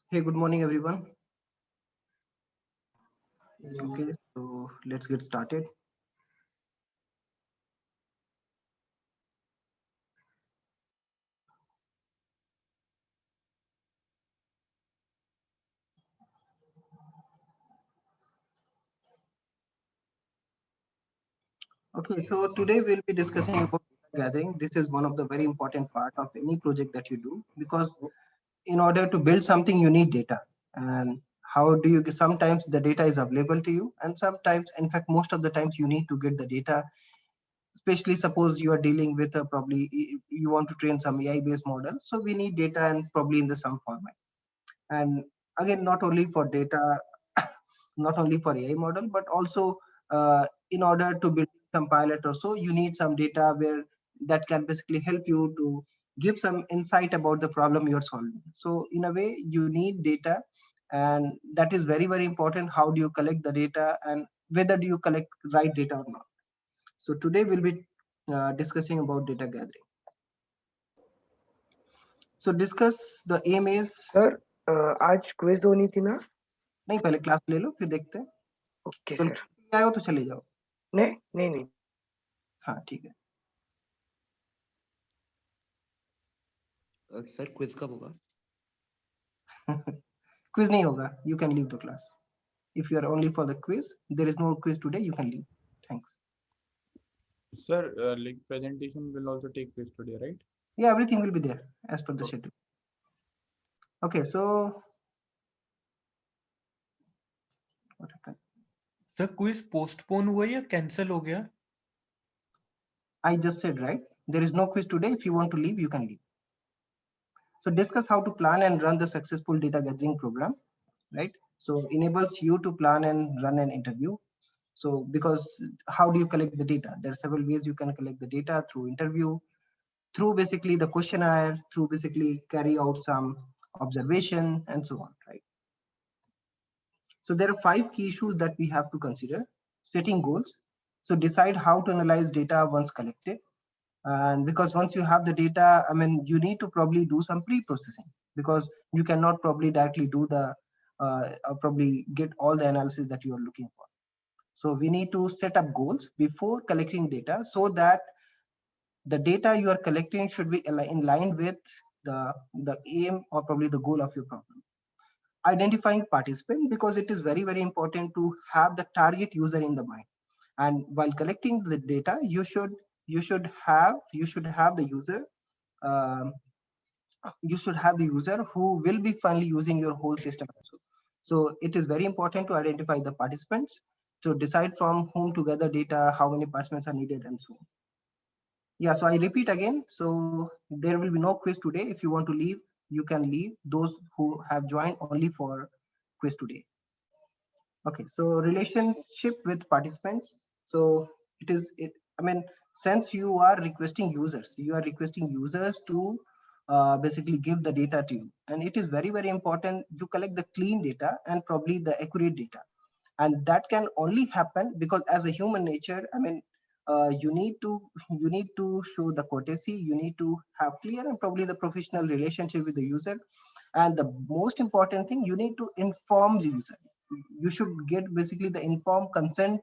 Hey, good morning, everyone. Okay, so let's get started. Okay, so today we'll be discussing about data gathering. This is one of the very important part of any project that you do because in order to build something, you need data. And how do you sometimes the data is available to you, and sometimes, in fact, most of the times you need to get the data. Especially suppose you are dealing with a probably you want to train some AI based model, so we need data and probably in the some format. And again, not only for data, not only for AI model, but also in order to build some pilot or so, you need some data where that can basically help you to give some insight about the problem you're solving. So in a way, you need data, and that is very, very important. How do you collect the data, and whether do you collect right data or not? So today we'll be discussing about data gathering. So discuss the aim is sir आज quiz होनी थी ना नहीं, पहले class ले लो फिर देखते हैं. ओके तो सर आए हो तो चले जाओ. नहीं नहीं नहीं हाँ ठीक है. सर क्विज कब होगा? Quiz nahi hoga. You can leave the class. If you are only for the quiz, there is no quiz today. You can leave. Thanks. Sir, like presentation will also take place today, right? Yeah, everything will be there as per the Okay. schedule. Okay, so what happened? Sir quiz postpone हुआ या cancel हो गया? I just said right. There is no quiz today. If you want to leave, you can leave. So discuss how to plan and run the successful data gathering program, right? So enables you to plan and run an interview. So because how do you collect the data? There are several ways you can collect the data: through interview, through basically the questionnaire, through basically carry out some observation and so on, right? So there are 5 key issues that we have to consider. Setting goals. So decide how to analyze data once collected. And because once you have the data, I mean, you need to probably do some pre-processing because you cannot probably directly do the probably get all the analysis that you are looking for. So we need to set up goals before collecting data so that the data you are collecting should be in line with the aim or probably the goal of your problem. Identifying participant, because it is very, very important to have the target user in the mind. And while collecting the data, you should have the user, um, you should have the user who will be finally using your whole system also. So it is very important to identify the participants, to decide from whom to gather data, how many participants are needed, and so on. Yeah, so I repeat again. So there will be no quiz today. If you want to leave, you can leave. Those who have joined only for quiz today. Okay, so relationship with participants. So it is it. I mean, since you are requesting users, you are requesting users to basically give the data to you, and it is very, very important you collect the clean data and probably the accurate data. And that can only happen because as a human nature, I mean, you need to show the courtesy, you need to have clear and probably the professional relationship with the user. And the most important thing, you need to inform the user. You should get basically the informed consent.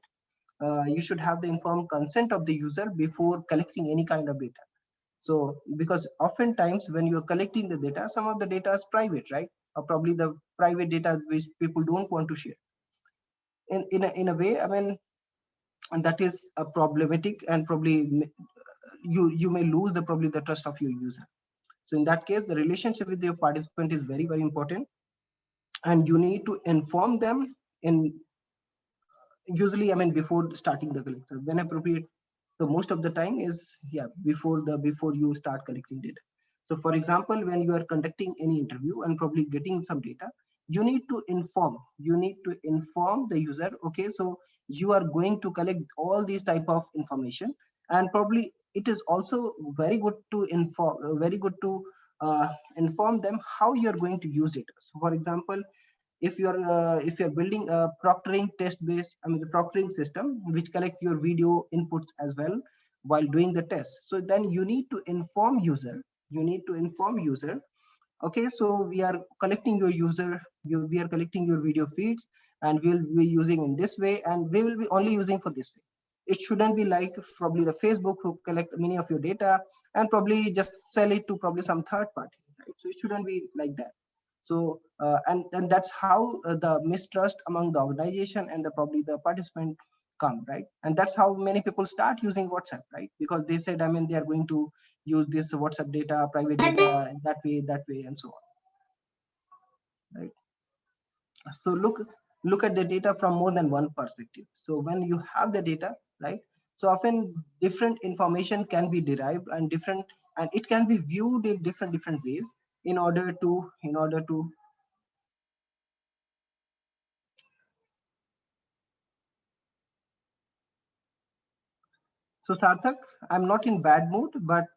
You should have the informed consent of the user before collecting any kind of data. So because oftentimes when you are collecting the data, some of the data is private, right? Or probably the private data which people don't want to share. In a way, I mean, and that is a problematic, and probably you may lose the probably the trust of your user. So in that case, the relationship with your participant is very, very important, and you need to inform them in, usually, I mean, before starting the collection when appropriate. So most of the time is, yeah, before you start collecting data. So for example, when you are conducting any interview and probably getting some data, you need to inform the user. Okay, so you are going to collect all these type of information, and probably it is also very good to inform them how you are going to use it. So for example, if you're building a proctoring test based, I mean, the proctoring system which collect your video inputs as well while doing the test, so then you need to inform user Okay, so we are collecting your we are collecting your video feeds, and we'll be using in this way, and we will be only using for this way. It shouldn't be like probably the Facebook who collect many of your data and probably just sell it to probably some third party, right? So it shouldn't be like that. So and that's how the mistrust among the organization and the probably the participant come, right? And that's how many people start using WhatsApp, right? Because they said, I mean, they are going to use this WhatsApp data, private data, in that way, and so on, right? So look at the data from more than one perspective. So when you have the data, right? So often different information can be derived and it can be viewed in different ways in order to So Sarthak, I'm not in bad mood, but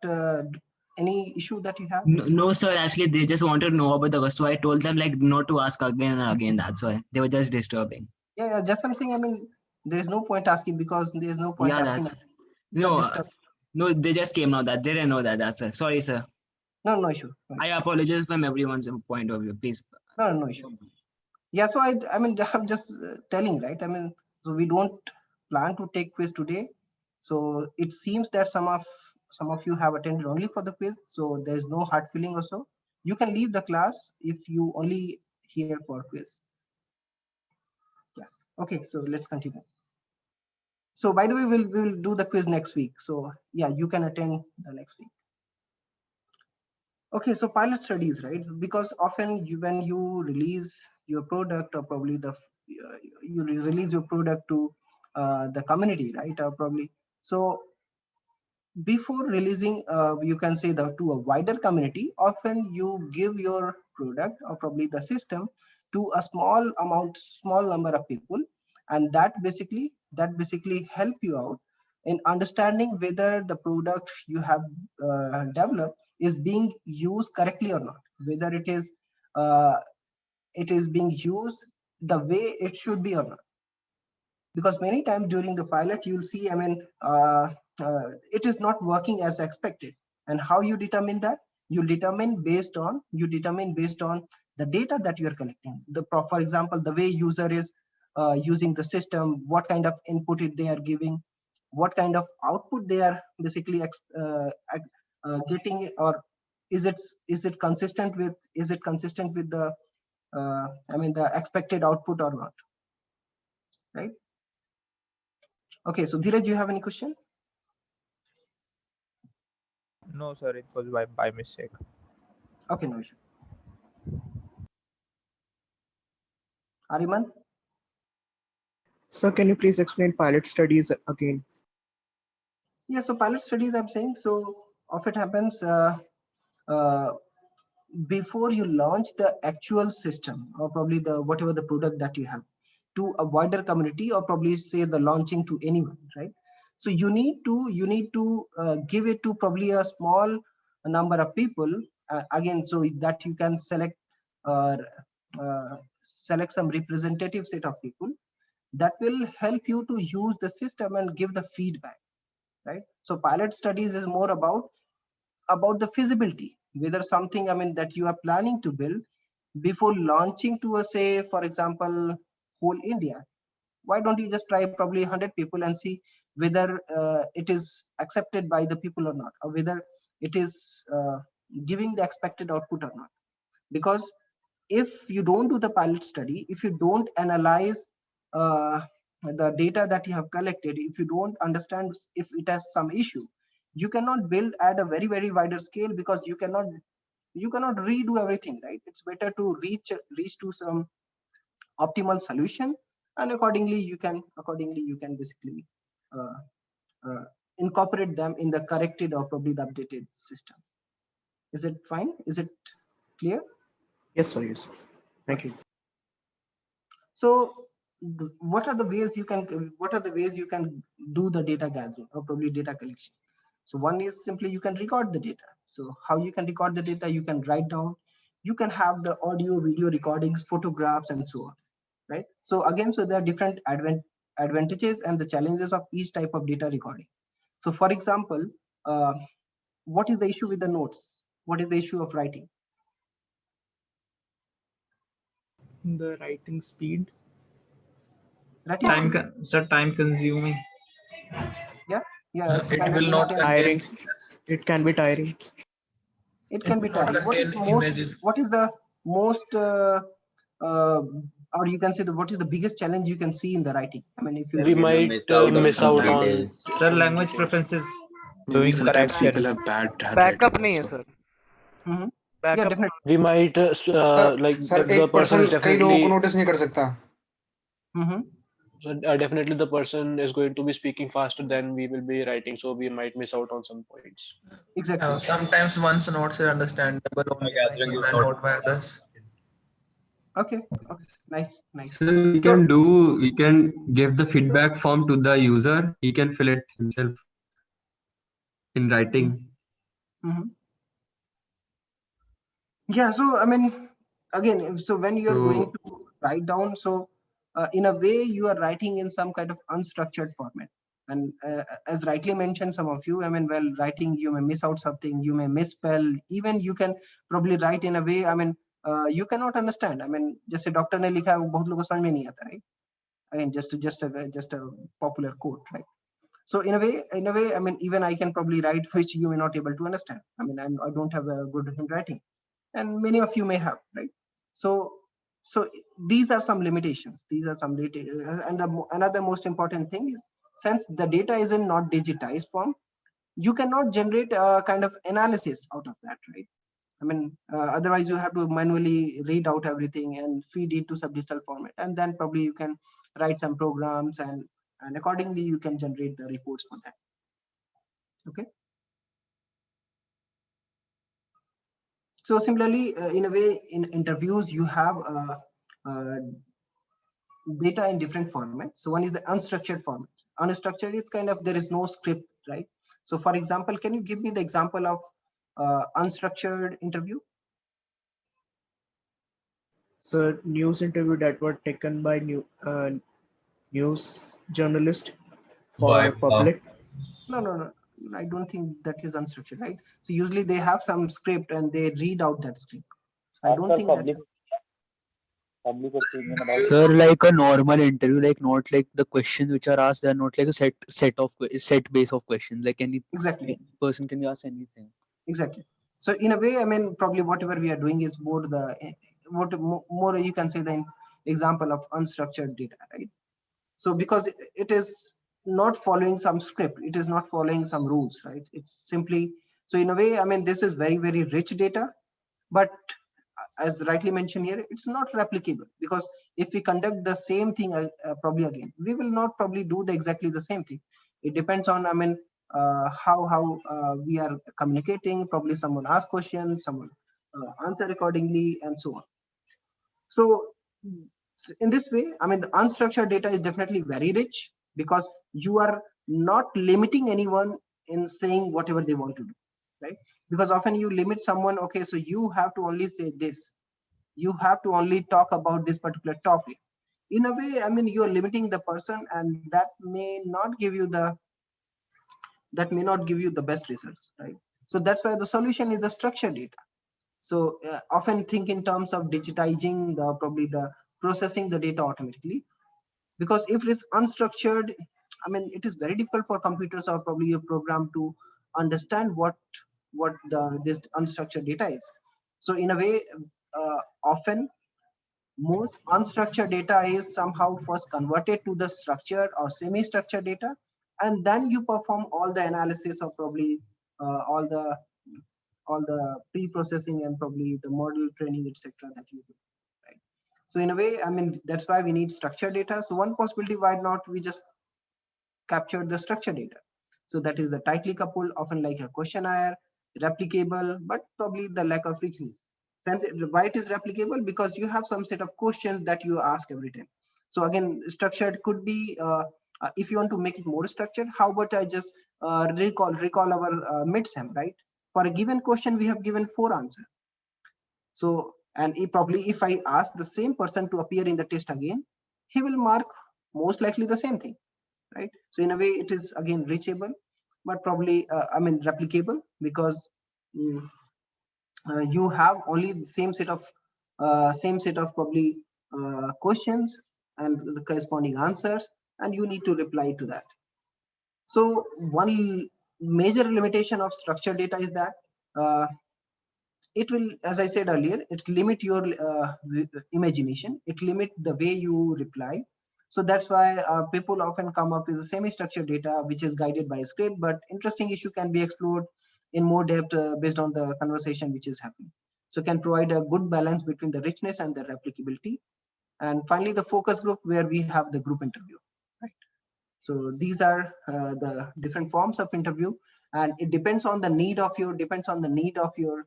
any issue that you have? No, no, sir. Actually, they just wanted to know about the. So I told them like not to ask again and again. That's why they were just disturbing. Yeah, just something. I mean, there is no point asking because there is no point Yeah, asking. that's You are no, disturbed. no. They just came now that they didn't know that. That's why. Sorry, sir. No issue. I apologize from everyone's point of view. Please. No issue. Yeah, so I mean, I'm just telling, right? I mean, so we don't plan to take quiz today. So it seems that some of you have attended only for the quiz. So there's no hard feeling or so. You can leave the class if you only here for quiz. Yeah. Okay, so let's continue. So by the way, we'll do the quiz next week. So yeah, you can attend the next week. Okay, so pilot studies, right? Because often when you release your product or probably you release your product to the community, right? Or probably so before releasing, you can say to a wider community, often you give your product or probably the system to a small number of people, and that basically help you out in understanding whether the product you have developed is being used correctly or not, whether uh, it is being used the way it should be or not. Because many times during the pilot you'll see, I mean, it is not working as expected. And how you determine that? You determine based on the data that you're collecting. For example, the way user is using the system, what kind of input they are giving, what kind of output they are basically getting, or is it consistent with the I mean the expected output or not, right? Okay, so Dheeraj, do you have any question? No, sir, it was by mistake. Okay, no issue. Ariman? Sir, can you please explain pilot studies again? Yeah, so pilot studies, I'm saying, so often happens before you launch the actual system or probably whatever the product that you have to a wider community, or probably say the launching to anyone, right? So you need to give it to probably a small number of people, again, so that you can select some representative set of people that will help you to use the system and give the feedback, right? So pilot studies is more about the feasibility, whether something, I mean, that you are planning to build before launching to a, say for example, whole India. Why don't you just try probably 100 people and see whether it is accepted by the people or not, or whether it is giving the expected output or not? Because if you don't do the pilot study, if you don't analyze the data that you have collected, if you don't understand if it has some issue, you cannot build at a very wider scale, because you cannot redo everything, right? It's better to reach to some optimal solution, and accordingly you can basically uh, incorporate them in the corrected or probably the updated system. Is it fine? Is it clear? Yes, sir. Yes. Thank you. So what are the ways you can do the data gathering or probably data collection? So one is simply you can record the data. So how you can record the data? You can write down, you can have the audio, video recordings, photographs, and so on, right? So again, so there are different advantages and the challenges of each type of data recording. So for example, what is the issue with the notes? What is the issue of writing? The writing speed. Writing Time, speed. sir, time consuming. Yeah, it's It kind of will in the not same. Tiring. contain. It can be tiring. It It can be will not tiring. What is contain the most? images. What is the most? Or you can say what is the biggest challenge you can see in the writing? I mean, if you We might miss out on Sir, some language details. preferences. Doing Maybe sometimes correction. people have bad backup handwriting नहीं है also. Sir yeah, backup definitely. We might like sir the एक person person is कई लोगों को definitely notice नहीं कर सकता. so, definitely the person is going to be speaking faster than we will be writing, so we might miss out on some points. Exactly. Sometimes one's notes are understandable only by him and not by others. Okay. Nice. So we can give the feedback form to the user. He can fill it himself in writing. Yeah. So I mean, again, so when you're going to write down, so in a way you are writing in some kind of unstructured format. And as rightly mentioned, some of you, I mean, while writing, you may miss out something, you may misspell, even you can probably write in a way, I mean, you cannot understand. I mean, just a doctor ne likha, wo bahut logo ko samajh mein nahi aata, right? Again, just a popular quote, right? So in a way, I mean, even I can probably write which you may not able to understand. I mean, I don't have a good handwriting, and many of you may have, right? So these are some limitations. And another most important thing is, since the data is in not digitized form, you cannot generate a kind of analysis out of that, right? I mean, otherwise you have to manually read out everything and feed it to sub-digital format, and then probably you can write some programs and accordingly you can generate the reports for that. Okay. So similarly, in a way, in interviews you have data in different formats. So one is the unstructured format. Unstructured, it's kind of there is no script, right? So for example, can you give me the example of unstructured interview? So news interview that were taken by news journalist for public. No. I don't think that is unstructured, right? So usually they have some script and they read out that script. So I don't think that is Sir, like a normal interview, like not like the questions which are asked, they are not like a set base of questions. Like any person can ask anything. Exactly. So in a way, I mean, probably whatever we are doing is more more you can say the example of unstructured data, right? So because it is not following some script, it is not following some rules, right? It's simply, so in a way, I mean, this is very, very rich data, but as rightly mentioned here, it's not replicable, because if we conduct the same thing probably again, we will not probably do exactly the same thing. It depends on, I mean, how we are communicating. Probably someone asks questions, someone answer accordingly, and so on. So in this way, I mean, the unstructured data is definitely very rich, because you are not limiting anyone in saying whatever they want to do, right? Because often you limit someone, okay, so you have to only say this, you have to only talk about this particular topic. In a way, I mean, you are limiting the person, and that may not give you the best results, right? So that's why the solution is the structured data. So often think in terms of digitizing the processing the data automatically, because if it is unstructured, I mean, it is very difficult for computers or probably a program to understand what this unstructured data is. So in a way, often most unstructured data is somehow first converted to the structured or semi-structured data, and then you perform all the analysis of probably all the pre-processing and probably the model training, etc. that you do, right? So in a way, I mean, that's why we need structured data. So one possibility, why not we just capture the structured data? So that is the tightly coupled, often like a questionnaire, replicable, but probably the lack of richness. Why it is replicable? Because you have some set of questions that you ask every time. So again, structured could be, if you want to make it more structured, how about I just recall our mid-sem, right? For a given question, we have given 4 answers. So, and if I ask the same person to appear in the test again, he will mark most likely the same thing, right? So in a way, it is again reachable, but probably, I mean, replicable, because you have only the same set of probably questions and the corresponding answers, and you need to reply to that. So one major limitation of structured data is that it will, as I said earlier, it limit your imagination, it limit the way you reply. So that's why people often come up with the semi-structured data which is guided by a script, but interesting issue can be explored in more depth based on the conversation which is happening. So can provide a good balance between the richness and the replicability. And finally, the focus group, where we have the group interview, right? So these are the different forms of interview, and it depends on the need of your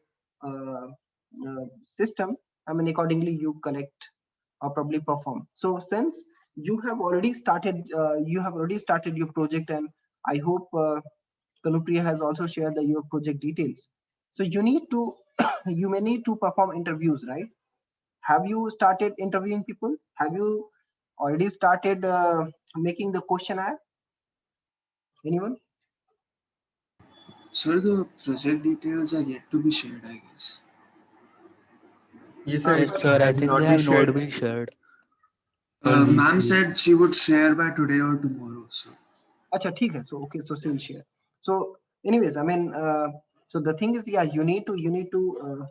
system. I mean, accordingly you collect or probably perform. So since you have already started your project, and I hope Kanupriya has also shared your project details. So you need to you may need to perform interviews, right? Have you started interviewing people? Have you already started making the questionnaire? Anyone? Sir, the project details are yet to be shared, I guess. Yes, Yes, sir, I think they have not been shared. Ma'am said she would share by today or tomorrow. So. Acha, theek hai. So okay, so she will share. So, anyways, I mean, so the thing is, yeah, you need to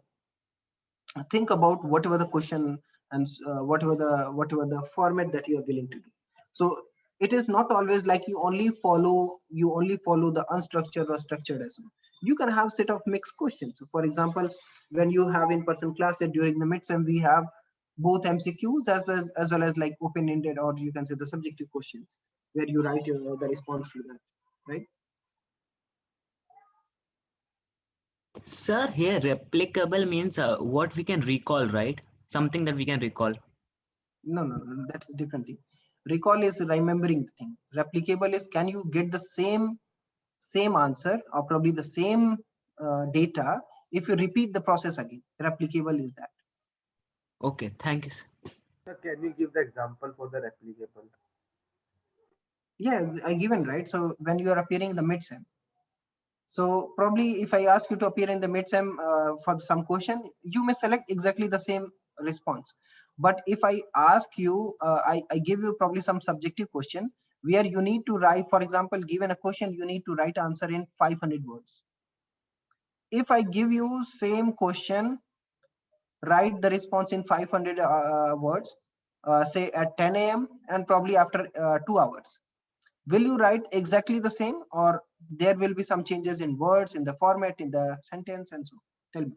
think about whatever the question and whatever the format that you are willing to do. So it is not always like you only follow the unstructured or structured as well. You can have set of mixed questions. So for example, when you have in-person classes during the midsem, we have both MCQs as well as like open-ended, or you can say the subjective questions where you write the response to that, right? Sir, here replicable means what we can recall, right? Something that we can recall. No, that's a different thing. Recall is remembering the thing. Replicable is, can you get the same answer or probably the same data if you repeat the process again? Replicable is that. Okay, thank you. Sir, can you give the example for the replicable? Yeah, I given, right? So when you are appearing in the midsem, so probably if I ask you to appear in the midsem for some question, you may select exactly the same response. But if I ask you, I give you probably some subjective question where you need to write, for example, given a question, you need to write answer in 500 words. If I give you same question, write the response in 500 words, say at 10 a.m. and probably after 2 hours. Will you write exactly the same, or there will be some changes in words, in the format, in the sentence, and so? Tell me.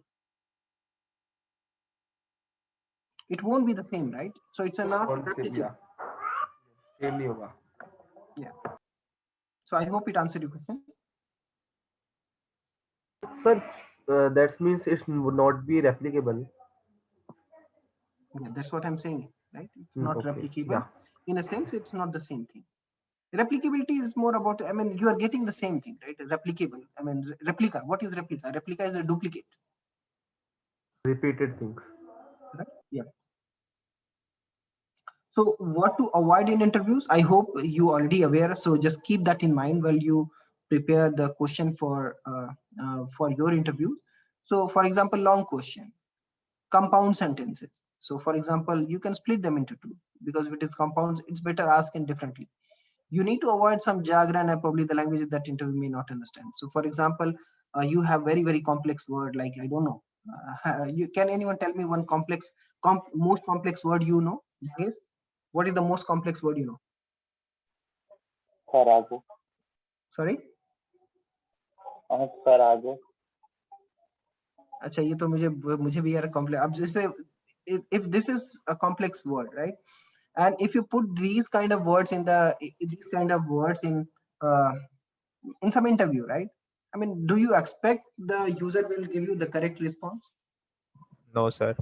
It won't be the same, right? So it's a not replicable. Yeah. So I hope it answered your question. Sir, that means it would not be replicable. Yeah, that's what I'm saying, right? It's not replicable. Yeah. In a sense, it's not the same thing. Replicability is more about, I mean, you are getting the same thing, right? Replicable. I mean, replica. What is replica? Replica is a duplicate. Repeated things. Right? Yeah. So what to avoid in interviews? I hope you already aware. So just keep that in mind while you prepare the question for your interview. So for example, long question, compound sentences. So for example, you can split them into two, because if it is compounds, it's better asking differently. You need to avoid some jargon and probably the languages that interview may not understand. So for example, you have very complex word, like, I don't know. Can anyone tell me one most complex word you know? Yes. What is the most complex word you know? Sarago. Sorry? Sarago. अच्छा, ये तो मुझे भी यार complex. अब जैसे if this is a complex word, right? And if you put these kind of words in some interview, right? I mean, do you expect the user will give you the correct response? No, sir.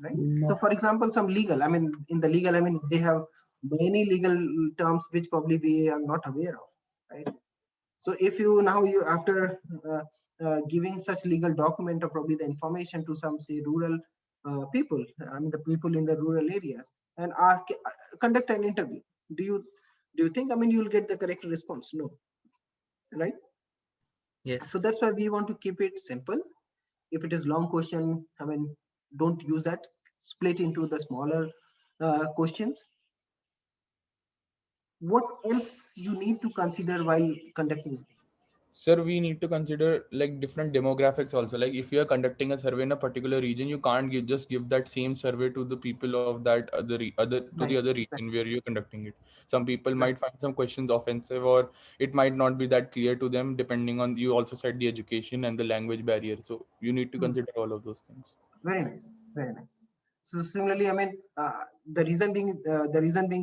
Right. No. So for example, some legal, I mean, in the legal, I mean, they have many legal terms which probably we are not aware of, right? So if you after giving such legal document or probably the information to some, say, rural people, I mean, the people in the rural areas, and conduct an interview, do you think, I mean, you'll get the correct response? No. Right? Yes. So that's why we want to keep it simple. If it is long question, I mean, don't use that. Split into the smaller questions. What else you need to consider while conducting it? Sir, we need to consider like different demographics also. Like if you are conducting a survey in a particular region, you can't just give that same survey to the people of that the other region where you're conducting it. Some people might find some questions offensive, or it might not be that clear to them, depending on, you also said, the education and the language barrier. So you need to consider all of those things. Very nice, very nice. So similarly, I mean, the reason being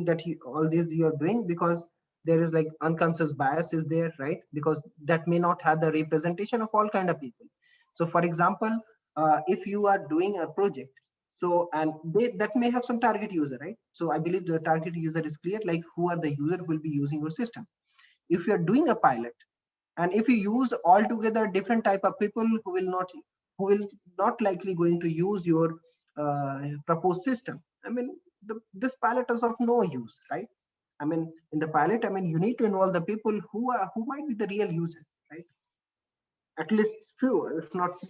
that all this you are doing because there is like unconscious bias is there, right? Because that may not have the representation of all kind of people. So for example, if you are doing a project, so and that may have some target user, right? So I believe the target user is clear, like who are the user who will be using your system. If you are doing a pilot, and if you use altogether different type of people who will not likely going to use your proposed system, I mean, this pilot is of no use, right? I mean, in the pilot, I mean, you need to involve the people who might be the real user, right? At least few, if not few,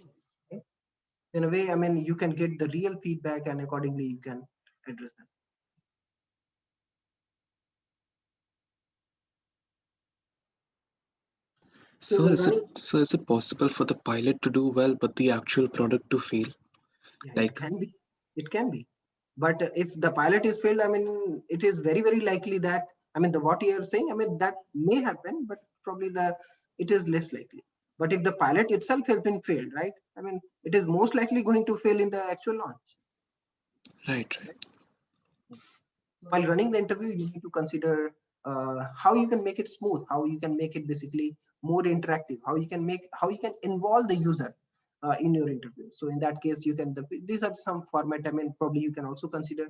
right? In a way, I mean, you can get the real feedback and accordingly you can address them. So is it possible for the pilot to do well, but the actual product to fail? Yeah, like it can be. But if the pilot is failed, I mean, it is very, very likely that, I mean, what you are saying, I mean, that may happen, but probably it is less likely. But if the pilot itself has been failed, right? I mean, it is most likely going to fail in the actual launch. Right. While running the interview, you need to consider how you can make it smooth, how you can make it basically more interactive, how you can involve the user in your interview. So in that case, you can, these are some format. I mean, probably you can also consider,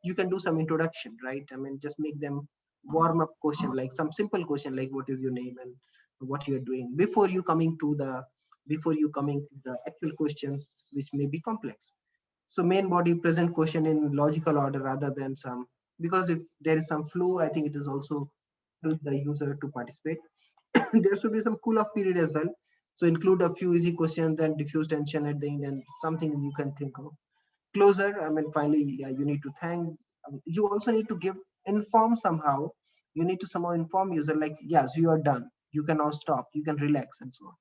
you can do some introduction, right? I mean, just make them warm up question, like some simple question, like what is your name and what you're doing before you coming to the actual questions, which may be complex. So main body present question in logical order rather than some, because if there is some flow, I think it is also help the user to participate. There should be some cool off period as well. So include a few easy questions, then diffuse tension at the end, and something you can think of. Closer, I mean, finally, yeah, you need to thank. You also need to inform somehow. You need to somehow inform user like, yes, you are done. You can now stop. You can relax and so on.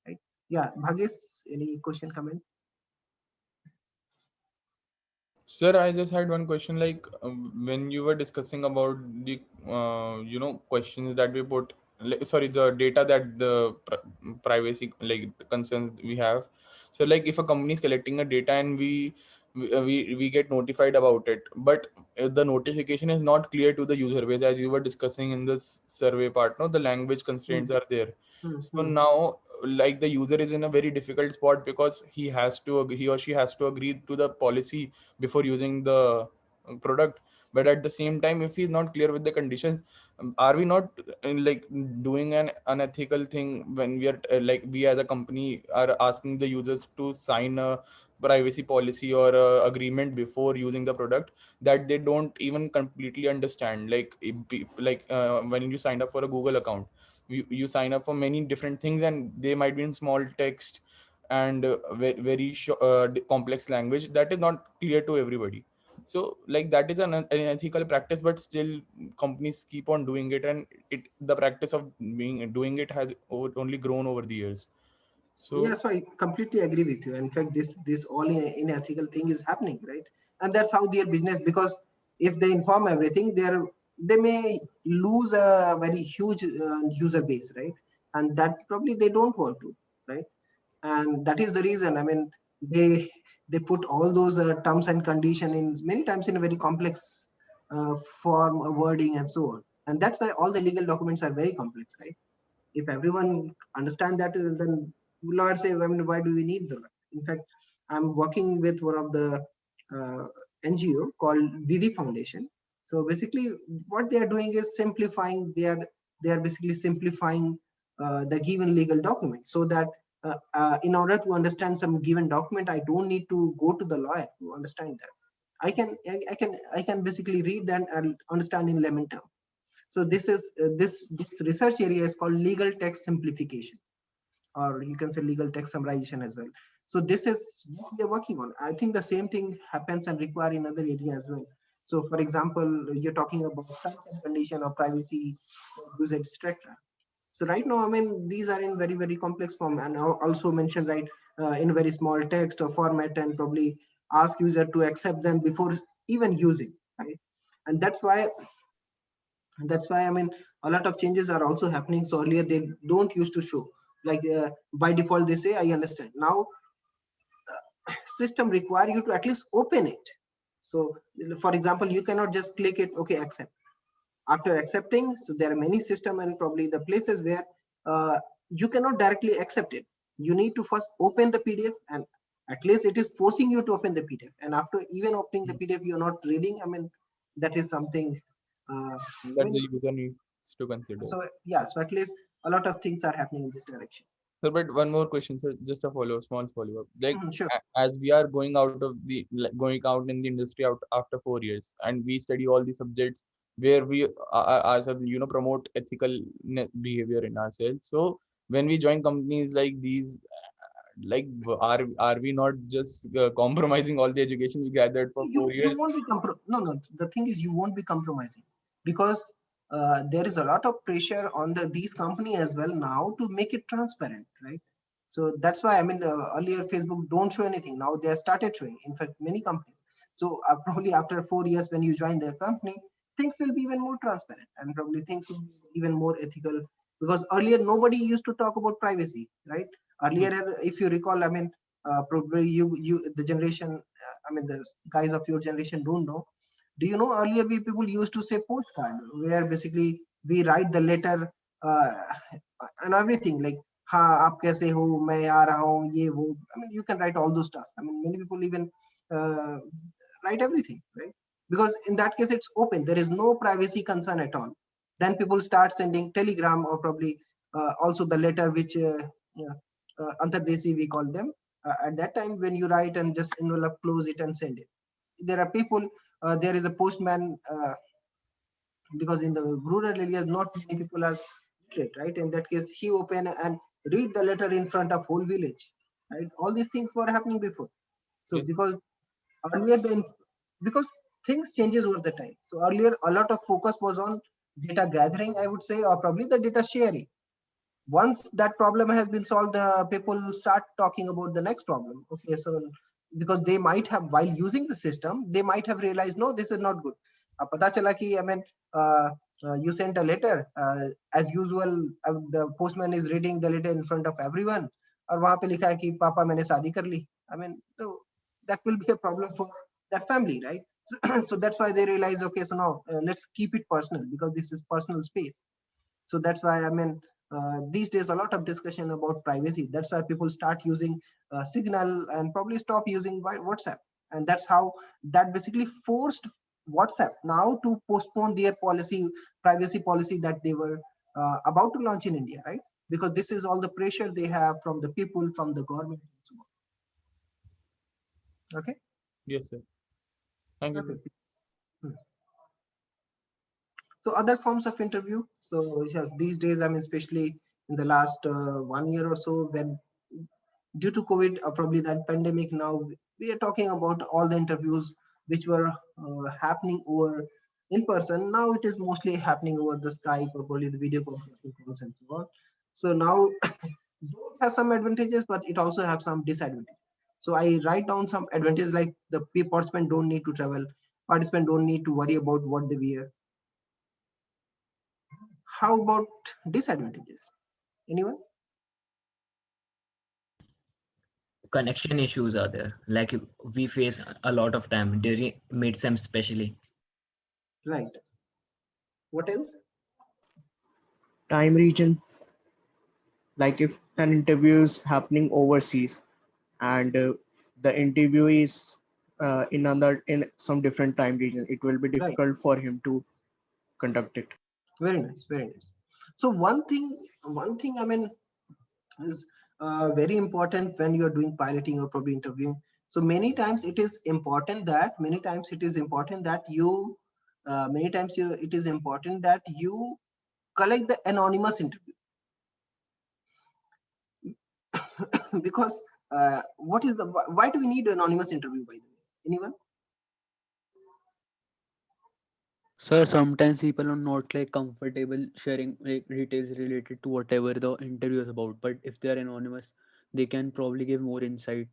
Right? Yeah, Bhagesh, any question, comment? Sir, I just had one question. Like when you were discussing about the questions that we put, the data that the privacy like concerns we have. So like if a company is collecting a data and we get notified about it, but the notification is not clear to the user base, as you were discussing in this survey part. No, the language constraints are there. So now, like the user is in a very difficult spot because he or she has to agree to the policy before using the product. But at the same time, if he's not clear with the conditions, are we not like doing an unethical thing when we are we as a company are asking the users to sign a privacy policy or agreement before using the product that they don't even completely understand? When you sign up for a Google account, you sign up for many different things and they might be in small text and very complex language that is not clear to everybody. So like that is an ethical practice, but still companies keep on doing it, and the practice of doing it has only grown over the years. So yes, I completely agree with you. In fact, this all unethical thing is happening, right? And that's how their business, because if they inform everything, they may lose a very huge user base, right? And that probably they don't want to, right? And that is the reason, I mean, they put all those terms and condition in many times in a very complex form, wording and so on. And that's why all the legal documents are very complex, right? If everyone understand that, then lawyers say, I mean, why do we need the law? In fact, I'm working with one of the NGO called Vidhi Foundation. So basically what they are doing is simplifying, they are basically simplifying the given legal document, so that in order to understand some given document, I don't need to go to the lawyer to understand that. I can basically read that and understand in layman term. So this is this research area is called legal text simplification, or you can say legal text summarization as well. So this is what we are working on. I think the same thing happens and require in other areas as well. So for example, you're talking about terms and condition or privacy, usage, etc. So right now, I mean, these are in very, very complex form, and also mentioned right in very small text or format, and probably ask user to accept them before even using, right? And that's why I mean, a lot of changes are also happening. So earlier they don't used to show, like by default they say I understand. Now system require you to at least open it. So for example, you cannot just click it, okay, accept. After accepting, so there are many system and probably the places where you cannot directly accept it. You need to first open the PDF, and at least it is forcing you to open the PDF. And after even opening the PDF, you're not reading. I mean, that is something that the user needs to consider. So yeah, so at least a lot of things are happening in this direction. So, but one more question, sir, just a small follow-up. Like, sure. As we are going out in the industry after 4 years, and we study all the subjects where we ourselves, promote ethical behavior in ourselves. So when we join companies like these, like, are we not just compromising all the education we gathered for 4 years? You won't be no. The thing is, you won't be compromising, because there is a lot of pressure on these companies as well now to make it transparent, right? So that's why, I mean, earlier Facebook don't show anything. Now they have started showing. In fact, many companies. So probably after 4 years, when you join their company, things will be even more transparent, and probably things will be even more ethical. Because earlier nobody used to talk about privacy, right? Earlier, if you recall, I mean, probably the generation, I mean, the guys of your generation don't know. Do you know earlier people used to say postcard, where basically we write the letter and everything, like ha aap kaise ho, main aa raha hu, ye wo. I mean, you can write all those stuff. I mean, many people even write everything, right? Because in that case it's open, there is no privacy concern at all. Then people start sending telegram, or probably also the letter which antardesi we call them. At that time, when you write and just envelope, close it and send it. There are people, there is a postman, because in the rural areas not many people are literate, right? In that case, he open and read the letter in front of whole village, right? All these things were happening before. So yes. Because earlier because things changes over the time. So earlier a lot of focus was on data gathering, I would say, or probably the data sharing. Once that problem has been solved, people start talking about the next problem. Okay, so because they might have, while using the system, they might have realized, no, this is not good. Pata chala ki, I mean, you sent a letter, as usual, the postman is reading the letter in front of everyone, और वहाँ पे लिखा है कि पापा मैंने शादी कर ली. I mean, so that will be a problem for that family, right? So that's why they realize, okay, so now let's keep it personal, because this is personal space. So that's why, I mean, these days a lot of discussion about privacy. That's why people start using Signal and probably stop using WhatsApp. And that's how that basically forced WhatsApp now to postpone their privacy policy that they were about to launch in India, right? Because this is all the pressure they have from the people, from the government, and so on. Okay. Yes, sir. Thank you, sir. So other forms of interview. So these days, I mean, especially in the last 1 year or so, when due to COVID, probably that pandemic, now we are talking about all the interviews which were happening over in person. Now it is mostly happening over the Skype or probably the video conferencing calls and so on. So now it has some advantages, but it also has some disadvantages. So I write down some advantages, like the participant don't need to travel, participant don't need to worry about what they wear. How about disadvantages? Anyone? Connection issues are there, like we face a lot of time during mid-sem especially. Right. What else? Time region. Like if an interview is happening overseas and the interview is in some different time region, it will be difficult for him to conduct it. Very nice, very nice. So one thing I mean is very important when you are doing piloting or probably interviewing. So many times it is important that you collect the anonymous interview. Because why do we need anonymous interview, by the way? Anyone? Sir, sometimes people are not like comfortable sharing like details related to whatever the interview is about. But if they are anonymous, they can probably give more insight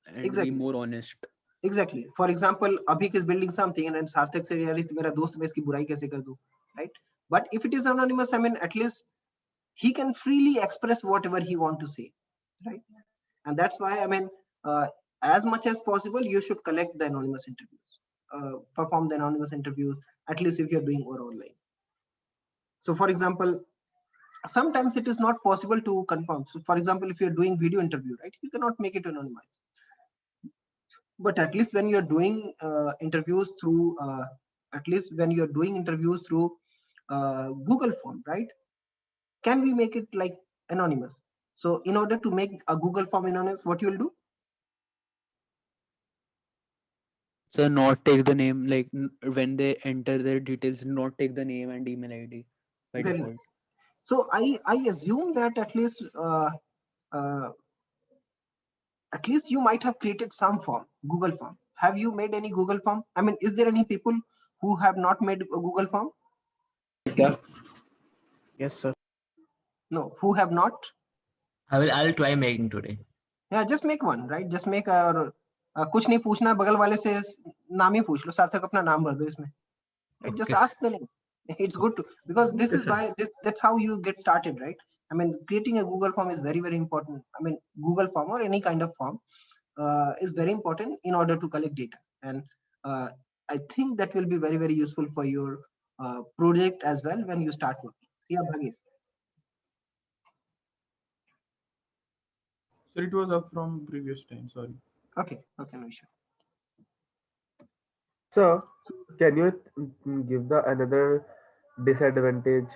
and be Exactly. more honest. Exactly. For example, Abhik is building something and then Sarthak said, "यार मेरा दोस्त मैं इसकी बुराई कैसे कर दूं?" Right? But if it is anonymous, I mean, at least he can freely express whatever he want to say, right? And that's why, I mean, as much as possible, you should collect the anonymous interviews, perform the anonymous interviews, at least if you're doing or online. So for example, sometimes it is not possible to confirm. So for example, if you're doing video interview, right, you cannot make it anonymized. But at least when you're doing interviews through, Google Form, right? Can we make it like anonymous? So in order to make a Google Form anonymous, what you will do? So not take the name, like when they enter their details, not take the name and email ID by Very default. nice. So I assume that at least you might have created some form, Google Form. Have you made any Google Form? I mean, is there any people who have not made a Google Form? Yes, sir. No, who have not? I'll try making today. Yeah, just make one, right? Just make a कुछ नहीं पूछना, बगल वाले से नाम ही पूछ लो, सार्थक अपना नाम भर दो इसमें. Right? Just ask the name. It's good to, because this is why that's how you get started, right? I mean, creating a Google Form is very, very important. I mean, Google Form or any kind of form is very important in order to collect data. And I think that will be very, very useful for your project as well when you start working. Yeah, Bhagesh. So it was up from previous time, sorry. Okay, no issue. So, can you give the another disadvantage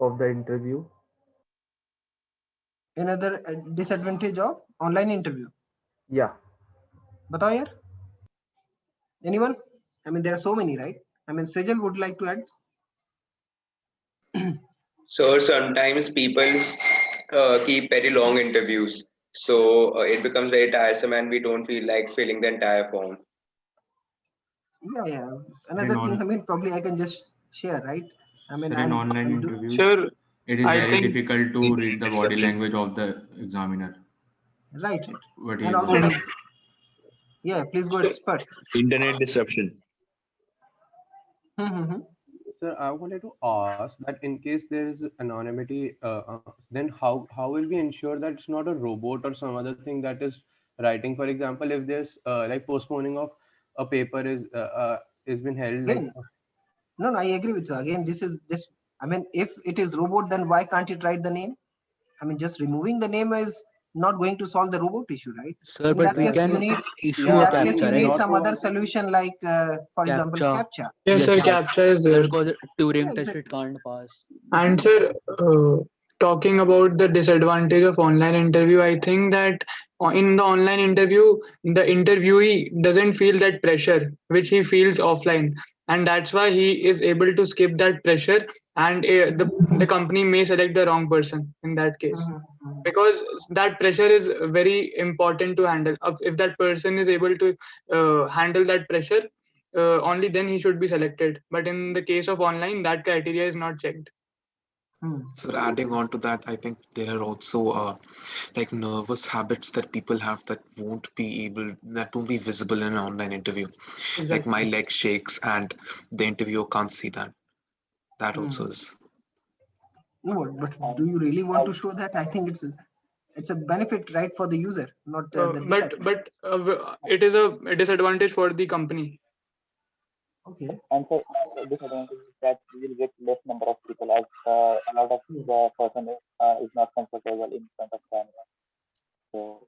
of the interview? Another disadvantage of online interview? Yeah. बताओ यार. Anyone? I mean, there are so many, right? I mean, Sejal would like to add. So sometimes people keep very long interviews, so it becomes very tiresome, and we don't feel like filling the entire form. Yeah. Another thing, I mean, probably I can just share, right? I mean, in online interviews, Sure, it is I very think- difficult to read the body language of the examiner. Right. What he And is also, doing. like, yeah, please go first. Internet disruption. Sir, I wanted to ask that in case there is anonymity, then how will we ensure that it's not a robot or some other thing that is writing? For example, if there's like postponing of a paper is been held. Again, no, I agree with you. Again, this is just, I mean, if it is robot, then why can't it write the name? I mean, just removing the name is not going to solve the robot issue, right? Sir, in but that we case, can you need, issue in a that case, captcha, you need right? some other solution like, for example, CAPTCHA. Yes, sir, CAPTCHA is there. Because Turing Yeah, test it can't pass. And sir, talking about the disadvantage of online interview, I think that in the online interview, the interviewee doesn't feel that pressure which he feels offline, and that's why he is able to skip that pressure, and the company may select the wrong person in that case, because that pressure is very important to handle. If that person is able to handle that pressure, only then he should be selected. But in the case of online, that criteria is not checked. So adding on to that, I think there are also like nervous habits that people have that won't be visible in an online interview. Like my leg shakes and the interviewer can't see that. That also is. No, but do you really want to show that? I think it's a benefit, right, for the user, not the But it is a disadvantage for the company. Okay. And so disadvantage is that we will get less number of people as a lot of the person is not comfortable in front of camera. So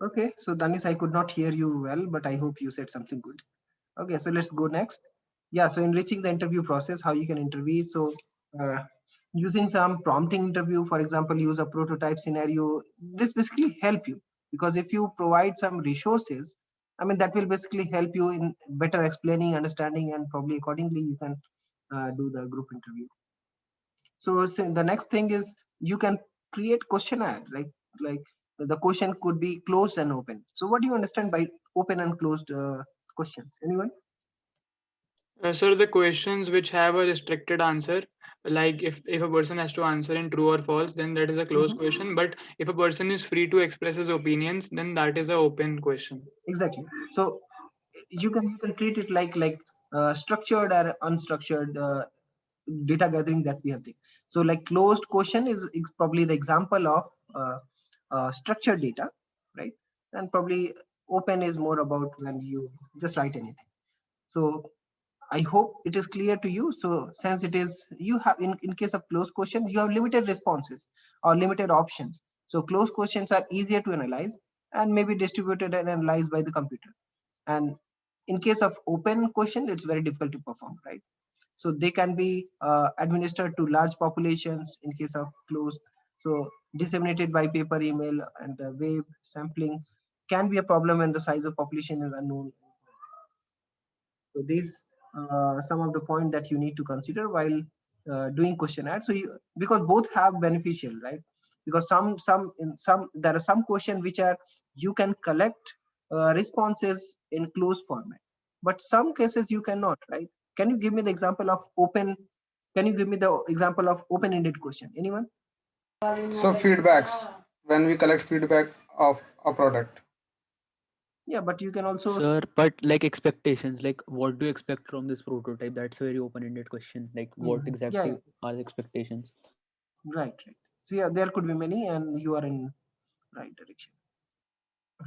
okay, so Danis, I could not hear you well, but I hope you said something good. Okay, so let's go next. Yeah, so enriching the interview process, how you can interview. So using some prompting interview, for example, use a prototype scenario. This basically help you, because if you provide some resources, I mean, that will basically help you in better explaining, understanding, and probably accordingly you can do the group interview. So the next thing is you can create questionnaire, like the question could be closed and open. So what do you understand by open and closed questions? Anyone? Sir, the questions which have a restricted answer, like if a person has to answer in true or false, then that is a closed question. But if a person is free to express his opinions, then that is an open question. Exactly. So you can treat it like structured or unstructured data gathering that we have there. So like closed question is probably the example of structured data, right? And probably open is more about when you just write anything. So I hope it is clear to you. So since it is, you have in case of closed question, you have limited responses or limited options. So closed questions are easier to analyze and maybe distributed and analyzed by the computer. And in case of open question, it's very difficult to perform, right? So they can be administered to large populations in case of closed. So disseminated by paper, email, and the web sampling can be a problem when the size of population is unknown. So these some of the points that you need to consider while doing questionnaire. So because both have beneficial, right? Because some there are some questions which are you can collect responses in closed format, but some cases you cannot, right? Can you give me the example of open? Can you give me the example of open-ended question? Anyone? So feedbacks, when we collect feedback of a product. Yeah, but you can also. Sir, but like expectations, like what do you expect from this prototype? That's a very open-ended question. Like what exactly are the expectations? Right. So yeah, there could be many, and you are in right direction.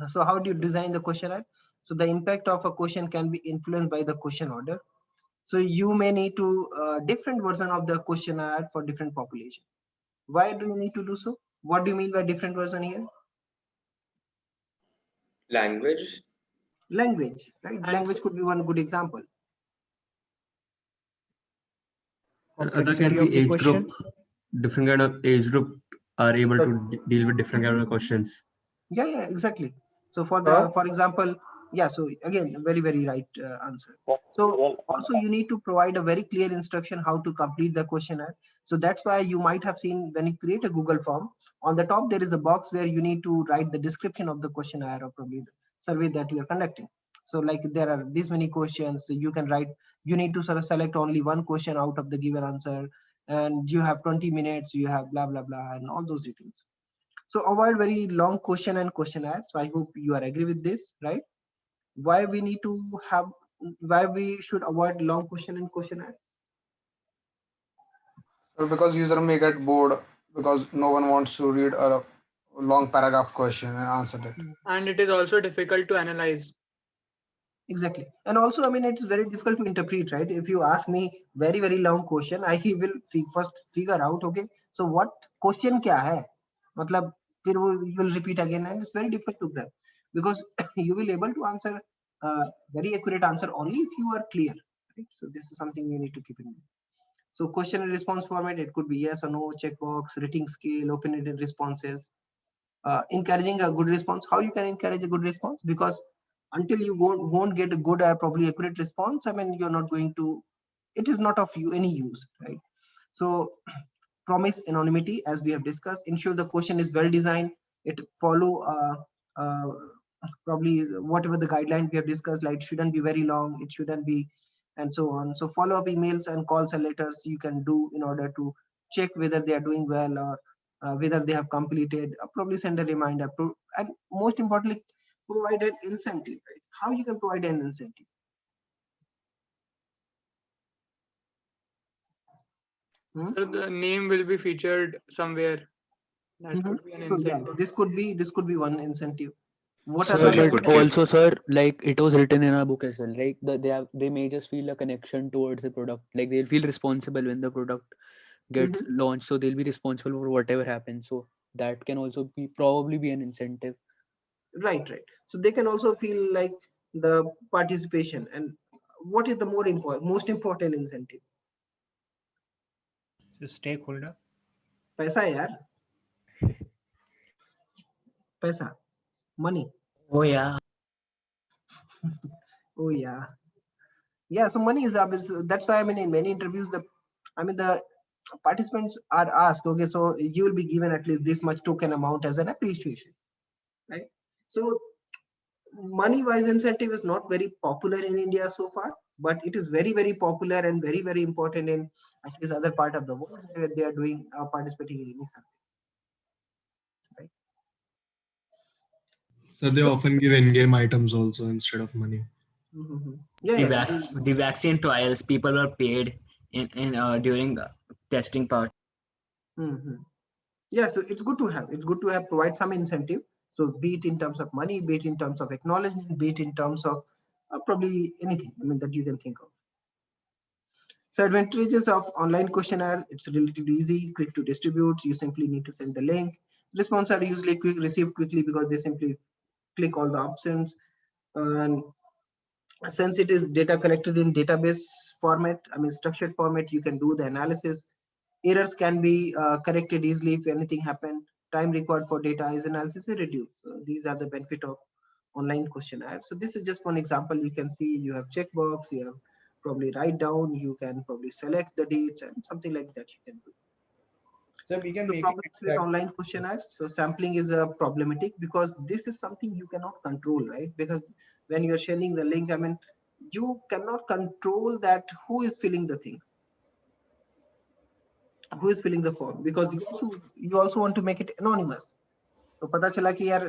So how do you design the questionnaire? So the impact of a question can be influenced by the question order. So you may need to different version of the questionnaire for different population. Why do you need to do so? What do you mean by different version here? Language, right? Language could be one good example. Other can be age group. Different kind of age group are able to deal with different kind of questions. Yeah, exactly. So for example, yeah. So again, very right answer. So also you need to provide a very clear instruction how to complete the questionnaire. So that's why you might have seen when you create a Google form, on the top there is a box where you need to write the description of the questionnaire or probably the survey that you are conducting. So like there are these many questions, so you can write. You need to sort of select only one question out of the given answer, and you have 20 minutes. You have blah blah blah, and all those details. So avoid very long question and questionnaire. So I hope you are agree with this, right? Why we need to have, why we should avoid long question and questionnaire? So because user may get bored because no one wants to read a long paragraph question and answer it. And it is also difficult to analyze. Exactly. And also, I mean, it's very difficult to interpret, right? If you ask me very long question, I will first figure out, okay, so what question kya hai? Matlab, you will repeat again, and it's very difficult to grab because you will able to answer very accurate answer only if you are clear, right? So this is something you need to keep in mind. So question and response format, it could be yes or no, checkbox, rating scale, open-ended responses. Encouraging a good response. How you can encourage a good response? Because until you won't get a good probably accurate response, I mean, you're not going to, it is not of any use, right? So promise anonymity, as we have discussed. Ensure the question is well designed. It follow probably whatever the guideline we have discussed, like it shouldn't be very long, it shouldn't be, and so on. So follow up emails and calls and letters you can do in order to check whether they are doing well or whether they have completed. Probably send a reminder, and most importantly, provide an incentive, right? How you can provide an incentive? So the name will be featured somewhere. That could be an incentive. Yeah, this could be one incentive. What Sir, but also, sir, like it was written in our book as well. Like they may just feel a connection towards the product. Like they'll feel responsible when the product gets launched. So they'll be responsible for whatever happens. So that can also be probably be an incentive. Right. So they can also feel like the participation. And what is the most important incentive? So stakeholder. Paisa, yaar. Paisa. Money. Oh yeah. Oh yeah. Yeah. So money is up. That's why I mean in many interviews the participants are asked, okay, so you will be given at least this much token amount as an appreciation, right? So money wise incentive is not very popular in India so far, but it is very, very popular and very, very important in at least other part of the world where they are doing participating in any survey. Right? So they often give in-game items also instead of money. Yeah, The vaccine trials, people were paid in during testing part. Yeah, so it's good to have. It's good to have provide some incentive. So be it in terms of money, be it in terms of acknowledgement, be it in terms of probably anything. I mean that you can think of. So advantages of online questionnaire: it's relatively easy, quick to distribute. You simply need to send the link. Responses are usually quick, received quickly because they simply click all the options. And since it is data collected in database format, I mean structured format, you can do the analysis. Errors can be corrected easily if anything happened. Time required for data is analysis is reduced. So these are the benefit of online questionnaire. So this is just one example. You can see you have checkbox, you have probably write down, you can probably select the dates and something like that you can do. So we can The make problems it with online questionnaires. So sampling is problematic because this is something you cannot control, right? Because when you're sharing the link, I mean, you cannot control that who is filling the things, who is filling the form, because you also want to make it anonymous. तो पता चला कि यार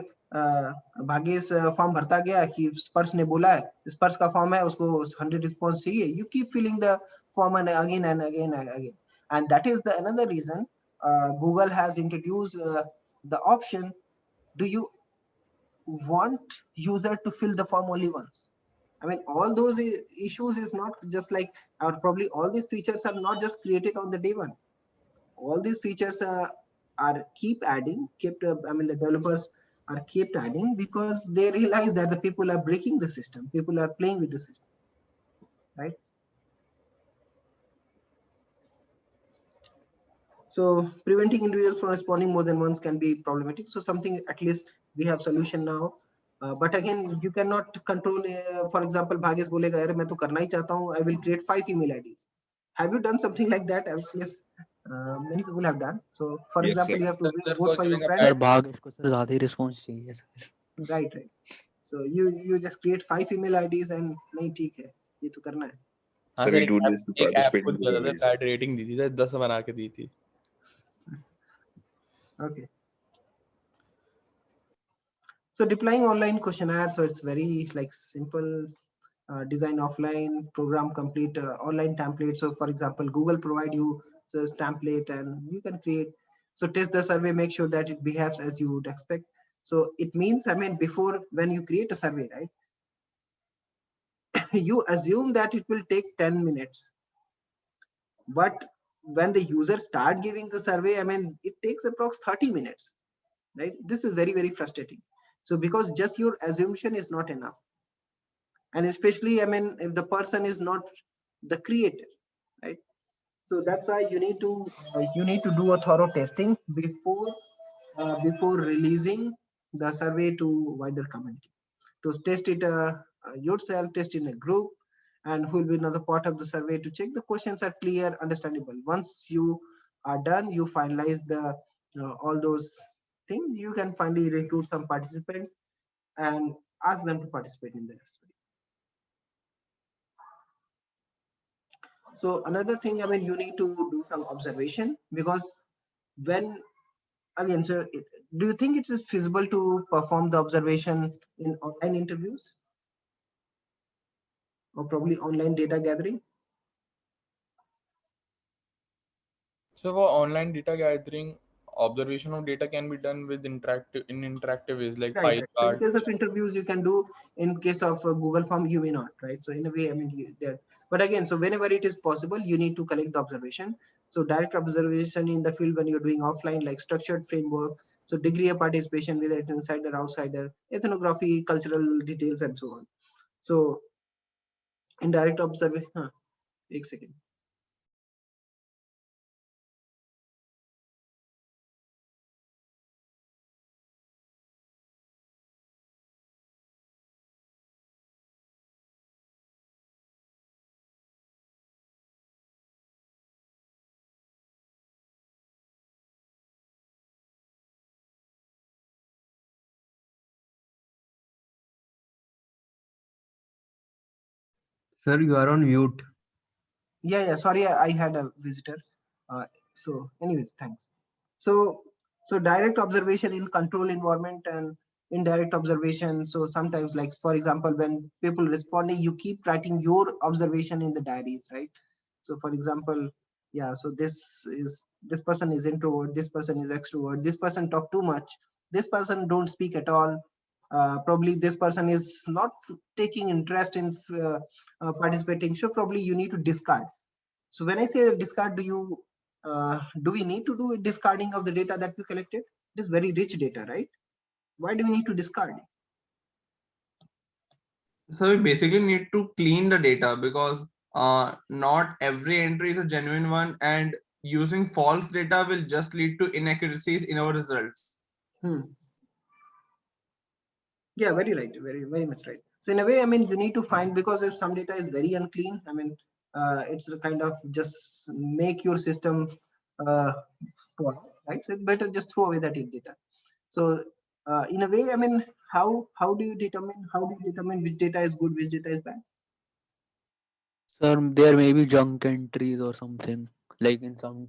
Bhagyesh form भरता गया कि स्पर्श ने बोला है स्पर्श का फॉर्म है उसको 100 रिस्पॉन्स चाहिए. You keep filling the form and again and again and again, and that is the another reason Google has introduced the option, do you want user to fill the form only once? I mean, all those issues is not just like, or probably all these features are not just created on the day one. All these features are keep adding, I mean, the developers are kept adding because they realize that the people are breaking the system, people are playing with the system, right? So preventing individuals from responding more than once can be problematic. So something at least we have solution now. But again, you cannot control. For example, Bhagesh बोलेगा यार मैं तो करना ही चाहता हूँ. I will create 5 email IDs. Have you done something like that? Yes, many people have done. So for example, you have to vote for your friend. यार Bhagesh को sir ज़्यादा ही response चाहिए sir. Right. So you just create 5 email IDs and नहीं ठीक है ये तो करना है. हाँ सर एक ऐप को दिया था बैड रेटिंग दी थी सर 10 बना के दी थी. Okay. So deploying online questionnaire, so it's very like simple. Design offline, program complete online template. So for example, Google provide you this template and you can create. So test the survey, make sure that it behaves as you would expect. So it means, I mean, before when you create a survey, right, you assume that it will take 10 minutes. But when the user start giving the survey, I mean, it takes approx 30 minutes, right? This is very, very frustrating. So because just your assumption is not enough. And especially, I mean, if the person is not the creator, right? So that's why you need to do a thorough testing before releasing the survey to wider community. To test it yourself, test in a group, and who will be another part of the survey to check the questions are clear, understandable. Once you are done, you finalize the all those things. You can finally recruit some participants and ask them to participate in the survey. So another thing, I mean, you need to do some observation because when again, so do you think it is feasible to perform the observation in online interviews or probably online data gathering? So for online data gathering, observation of data can be done with interactive ways like Right. pie So in chart. case of interviews, you can do. In case of Google Form, you may not, right? So in a way, I mean, there. But again, so whenever it is possible, you need to collect the observation. So direct observation in the field when you're doing offline, like structured framework. So degree of participation, whether it's insider, outsider, ethnography, cultural details, and so on. So indirect observation. One second. Sir, you are on mute. Yeah, sorry, I had a visitor. So anyways, thanks. So direct observation in control environment and indirect observation. So sometimes, like for example, when people responding, you keep writing your observation in the diaries, right? So for example, yeah, so this person is introvert, this person is extrovert, this person talk too much, this person don't speak at all. Probably this person is not taking interest in participating. So probably you need to discard. So when I say discard, do we need to do a discarding of the data that we collected? It is very rich data, right? Why do we need to discard it? So we basically need to clean the data because not every entry is a genuine one, and using false data will just lead to inaccuracies in our results. Yeah, very right, very much right. So in a way, I mean, you need to find, because if some data is very unclean, I mean, it's a kind of just make your system poor, right? So it's better just throw away that data. So in a way, I mean, how do you determine which data is good, which data is bad? Sir, there may be junk entries or something. Like in some,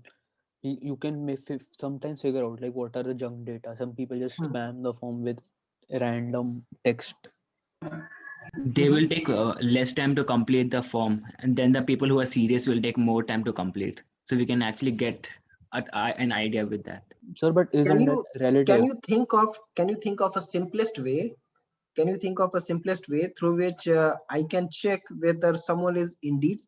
you can sometimes figure out like what are the junk data. Some people just spam the form with random text. They will take less time to complete the form, and then the people who are serious will take more time to complete. So we can actually get an idea with that. Sir, but isn't that relative? Can you think of a simplest way? Can you think of a simplest way through which I can check whether someone is indeed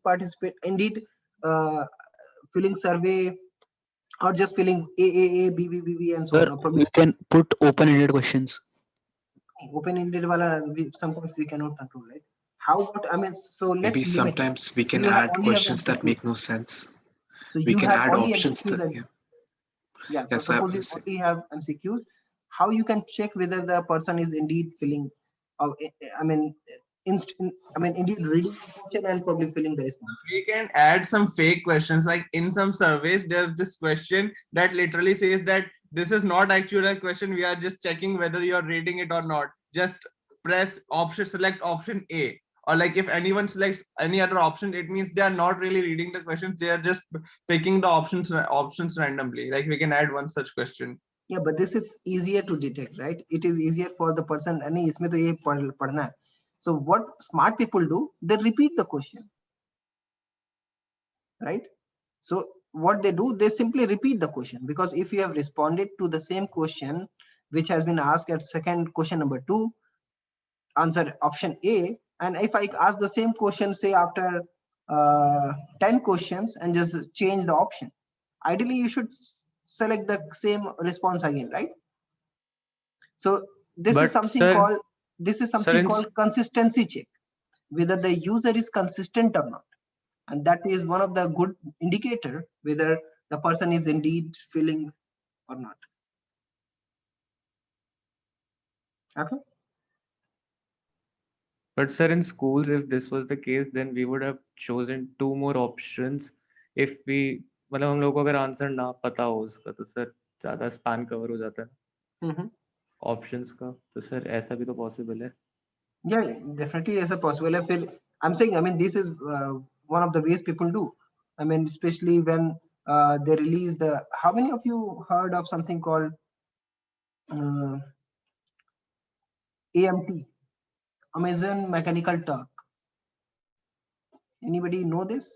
filling survey, or just filling A, B, and so Sir, on? we can put open-ended questions. Open-ended wala, sometimes we cannot control, right? How? I mean, so let's Maybe limit sometimes we can You add only have questions that MCQs. make no sense. So We you can have add only options MCQs. that, Yeah. So Yes, suppose you only have MCQs. How you can check whether the person is indeed filling, indeed reading the question and probably filling the response. We can add some fake questions. Like in some surveys, there's this question that literally says that this is not actually a question. We are just checking whether you're reading it or not. Just select option A. Or like if anyone selects any other option, it means they are not really reading the questions. They are just picking the options randomly. Like we can add one such question. Yeah, but this is easier to detect, right? It is easier for the person. So what smart people do, they repeat the question, right? So what they do, they simply repeat the question, because if you have responded to the same question which has been asked at second question number 2, answer option A, and if I ask the same question, say after 10 questions, and just change the option, ideally you should select the same response again, right? So this is something called consistency check, whether the user is consistent or not, and that is one of the good indicator whether the person is indeed filling or not. Okay. But sir, in schools, if this was the case, then we would have chosen 2 more options. If we, मतलब हम लोग को अगर answer ना पता हो उसका, तो सर ज्यादा स्पैन कवर हो जाता है ऑप्शंस का. तो सर ऐसा भी तो पॉसिबल है. Yeah, definitely as a possible. I'm saying, I mean, this is one of the ways people do. I mean, especially when they release the. How many of you heard of something called AMT, Amazon Mechanical Turk? Anybody know this?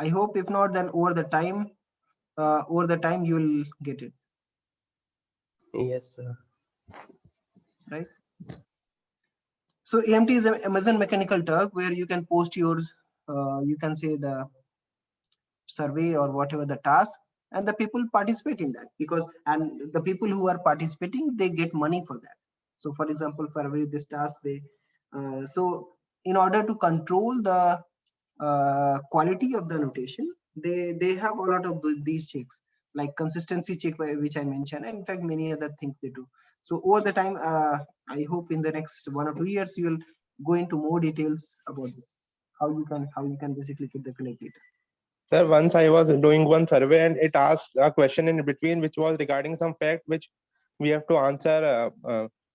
I hope if not, then over the time you will get it. Yes, sir. Right. So AMT is Amazon Mechanical Turk, where you can post your, you can say the survey or whatever the task, and the people participate in that, and the people who are participating, they get money for that. So for example, for every this task, so in order to control the quality of the annotation, they have a lot of these checks, like consistency check, which I mentioned, and in fact many other things they do. So over the time, I hope in the next 1 or 2 years you will go into more details about this, how you can basically keep the collect data. Sir, once I was doing one survey and it asked a question in between which was regarding some fact which we have to answer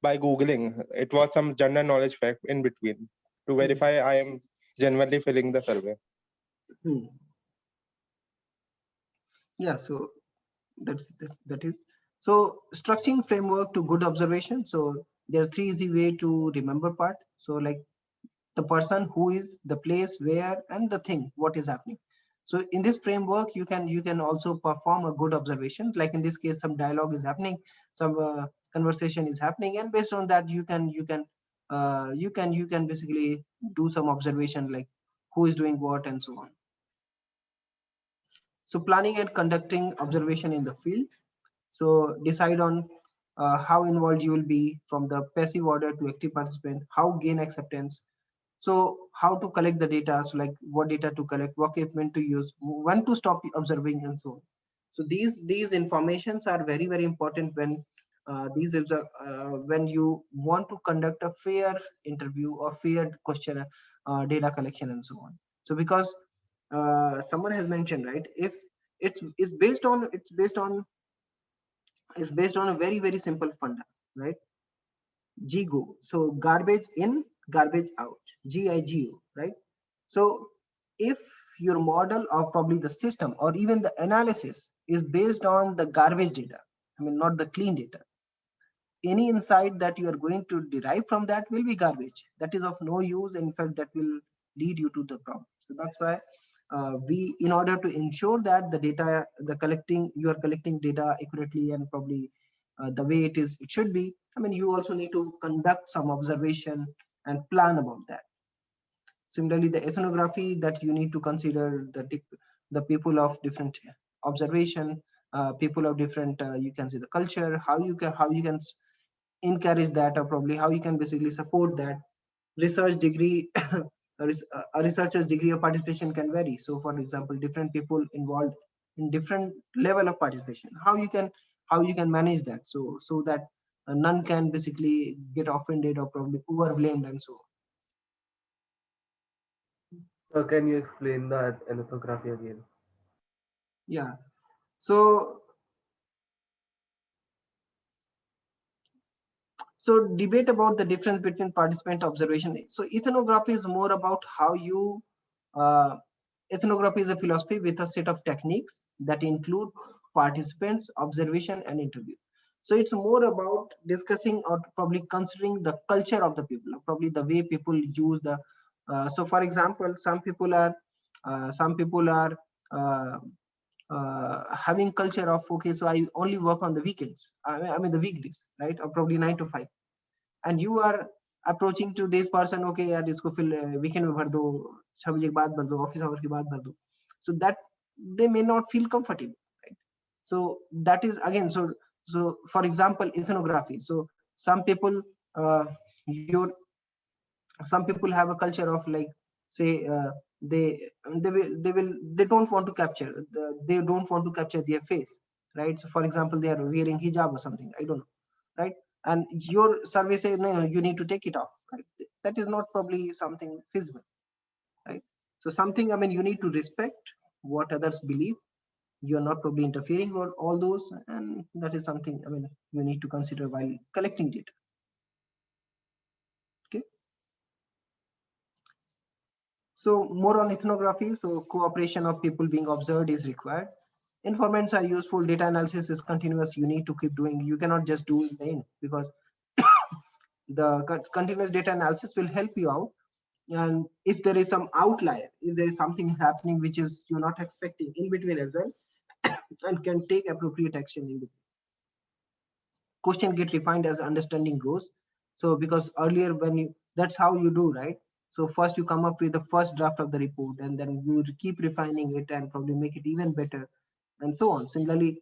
by Googling. It was some general knowledge fact in between to verify I am genuinely filling the survey. Yeah, so that is so structuring framework to good observation. So there are 3 easy way to remember part. So like the person, who is, the place, where, and the thing, what is happening. So in this framework, you can also perform a good observation. Like in this case, some dialogue is happening, some conversation is happening, and based on that, you can basically do some observation, like who is doing what and so on. So planning and conducting observation in the field. So decide on how involved you will be from the passive order to active participant, how gain acceptance. So how to collect the data, so like what data to collect, what equipment to use, when to stop observing, and so on. So these informations are very, very important when when you want to conduct a fair interview or fair question, data collection, and so on. So because someone has mentioned, right, if it's based on a very, very simple funda, right? GIGO. So garbage in, garbage out, GIGO, right? So if your model or probably the system or even the analysis is based on the garbage data, I mean, not the clean data, any insight that you are going to derive from that will be garbage. That is of no use. In fact, that will lead you to the problem. So that's why in order to ensure that the data, you are collecting data accurately and probably the way it should be, I mean, you also need to conduct some observation and plan about that. Similarly, the ethnography, that you need to consider the people of different observation, people of different, you can say, the culture, how you can encourage that, or probably how you can basically support that. Research degree, a researcher's degree of participation can vary. So for example, different people involved in different level of participation, how you can manage that, so that none can basically get offended or probably overblamed and so on. So can you explain that ethnography again? Yeah, so debate about the difference between participant observation. So ethnography is more about how you ethnography is a philosophy with a set of techniques that include participants, observation, and interview. So it's more about discussing or probably considering the culture of the people, probably the way people use the so for example, some people are having culture of, okay, so I only work on the weekends, I mean the weekdays, right, or probably 9 to 5, and you are approaching to this person, okay यार इसको फिर weekend में भर दो, 6 बजे के बाद भर दो, office hour के बाद भर दो, so that they may not feel comfortable, right? So that is again, so for example, ethnography. So some people some people have a culture of, like, say they don't want to capture their face, right? So for example, they are wearing hijab or something, I don't know, right? And your survey says no, you need to take it off, right? That is not probably something feasible, right? So something, I mean, you need to respect what others believe. You're not probably interfering with all those, and that is something, I mean, you need to consider while collecting data. Okay. So more on ethnography. So cooperation of people being observed is required. Informants are useful. Data analysis is continuous. You need to keep doing. You cannot just do in the end, because the continuous data analysis will help you out. And if there is some outlier, if there is something happening which is you're not expecting in between as well, and can take appropriate action in between. Question get refined as understanding grows. So because earlier that's how you do, right? So first you come up with the first draft of the report, and then you keep refining it and probably make it even better, and so on. Similarly,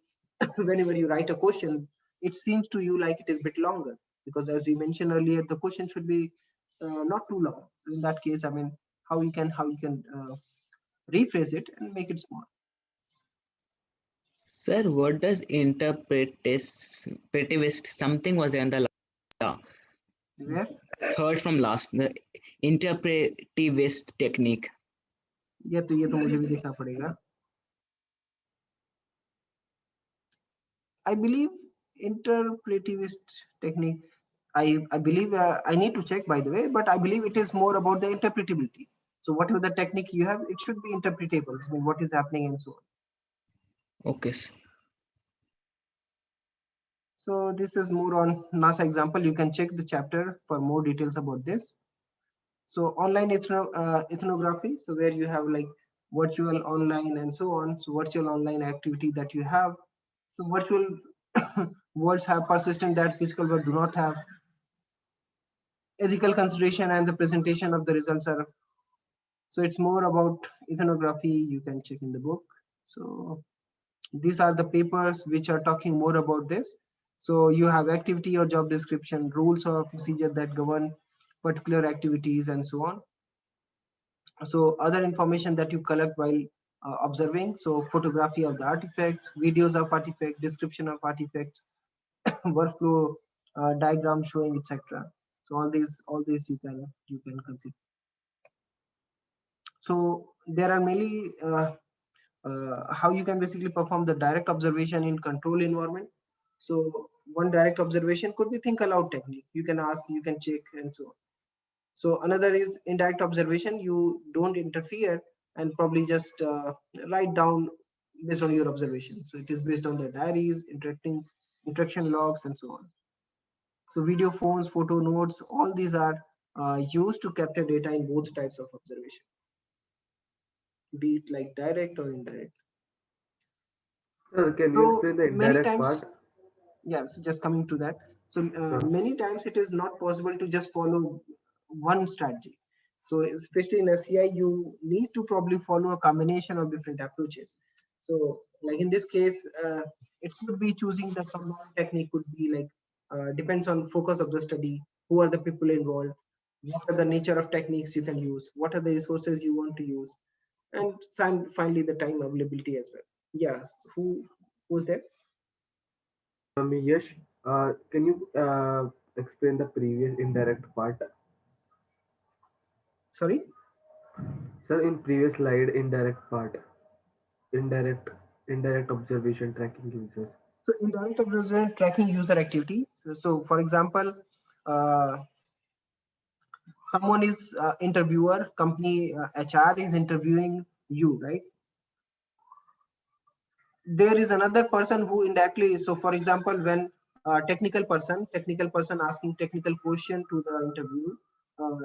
whenever you write a question, it seems to you like it is a bit longer, because as we mentioned earlier, the question should be not too long. So in that case, I mean, how you can rephrase it and make it small. Sir, what does interpretivist something was there in the where? Third from last, the interpretivist technique. ये तो मुझे भी देखना पड़ेगा. I believe interpretivist technique. I believe I need to check, by the way, but I believe it is more about the interpretability. So whatever the technique you have, it should be interpretable. I mean, what is happening and so on. Okay. So this is more on NASA example. You can check the chapter for more details about this. So online ethnography, so where you have like virtual, online, and so on. So virtual online activity that you have. So virtual words have persistent that physical words do not have. Ethical consideration and the presentation of the results are. So it's more about ethnography. You can check in the book. So these are the papers which are talking more about this. So you have activity or job description, rules or procedure that govern particular activities and so on. So other information that you collect while observing. So photography of the artifacts, videos of artifacts, description of artifacts, workflow diagram showing, etc. So all these you can consider. So there are mainly how you can basically perform the direct observation in control environment. So one direct observation could be think aloud technique. You can ask, you can check, and so on. So another is indirect observation. You don't interfere and probably just write down based on your observation. So it is based on the diaries, interaction logs, and so on. So video phones, photo notes, all these are used to capture data in both types of observation, be it like direct or indirect. Sir, can you explain the indirect part? Yes, just coming to that. So many times it is not possible to just follow one strategy. So especially in SCI, you need to probably follow a combination of different approaches. So like in this case, it could be choosing the combined technique could be like, depends on focus of the study, who are the people involved, what are the nature of techniques you can use, what are the resources you want to use, and finally the time availability as well. Yeah, who's there? Yes. Can you explain the previous indirect part? Sorry? Sir, in previous slide, indirect part. Indirect observation tracking users. So indirect observation tracking user activity. So for example, someone is interviewer, company HR is interviewing you, right? There is another person who indirectly, so for example, when technical person asking technical question to the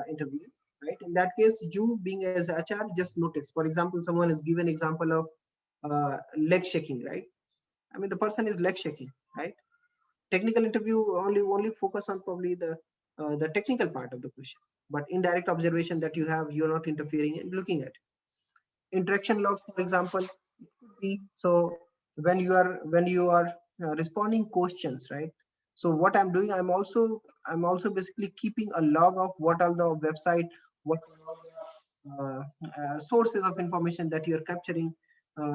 interview, right? In that case, you being as HR just notice. For example, someone is given example of leg shaking, right? I mean, the person is leg shaking, right? Technical interview only focus on probably the technical part of the question, but indirect observation that you have, you're not interfering and looking at. Interaction logs, for example, so when you are responding questions, right? So what I'm doing, I'm also basically keeping a log of what are the website, what sources of information that you're capturing,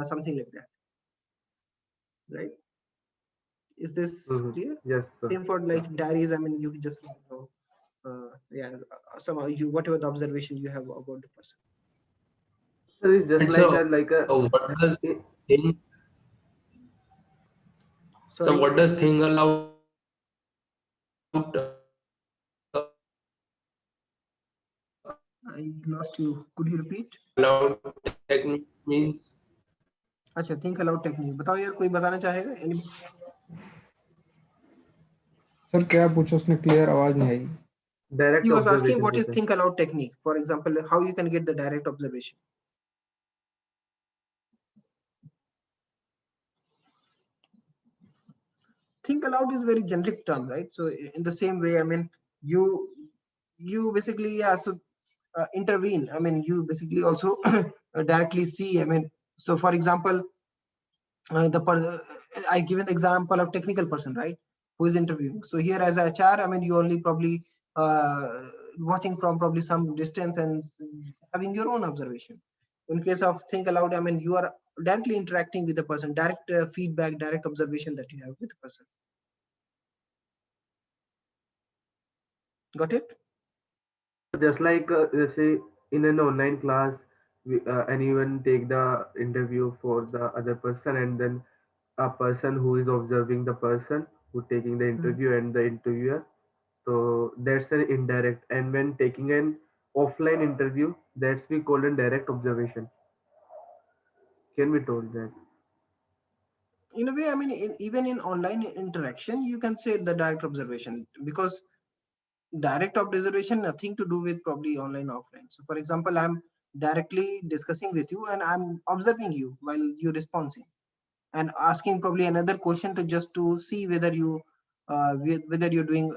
something like that, right? Is this clear? Yes, sir. Same for like diaries. I mean, you just somehow you whatever the observation you have about the person. So it's just like a what does thing? So Sorry? what does thing aloud? I lost you. Could you repeat? Aloud technique means. अच्छा, think aloud technique. बताओ यार, कोई बताना चाहेगा? Sir क्या पूछा उसने, clear आवाज नहीं आई. Direct He was asking observation what is होता है. think aloud technique. For example, how you can get the direct observation. Think aloud is very generic term, right? So in the same way, I mean, you basically intervene. I mean, you basically also directly see. I mean, so for example, I give an example of technical person, right, who is interviewing. So here as a HR, I mean, you only probably watching from probably some distance and having your own observation. In case of think aloud, I mean, you are directly interacting with the person, direct feedback, direct observation that you have with the person. Got it? Just like say in an online class, anyone take the interview for the other person, and then a person who is observing the person who taking the interview and the interviewer. So that's an indirect. And when taking an offline interview, that's we call a direct observation. Can we told that? In a way, I mean, even in online interaction, you can say the direct observation, because direct observation nothing to do with probably online offline. So for example, I'm directly discussing with you and I'm observing you while you're responding and asking probably another question to just to see whether you whether you're doing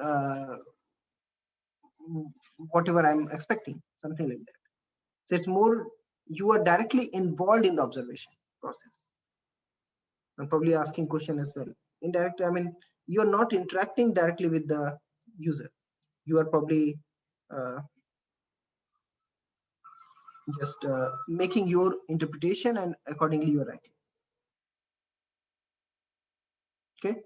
whatever I'm expecting, something like that. So it's more, you are directly involved in the observation process and probably asking question as well. Indirect, I mean, you're not interacting directly with the user. You are probably just making your interpretation and accordingly you're writing. Okay.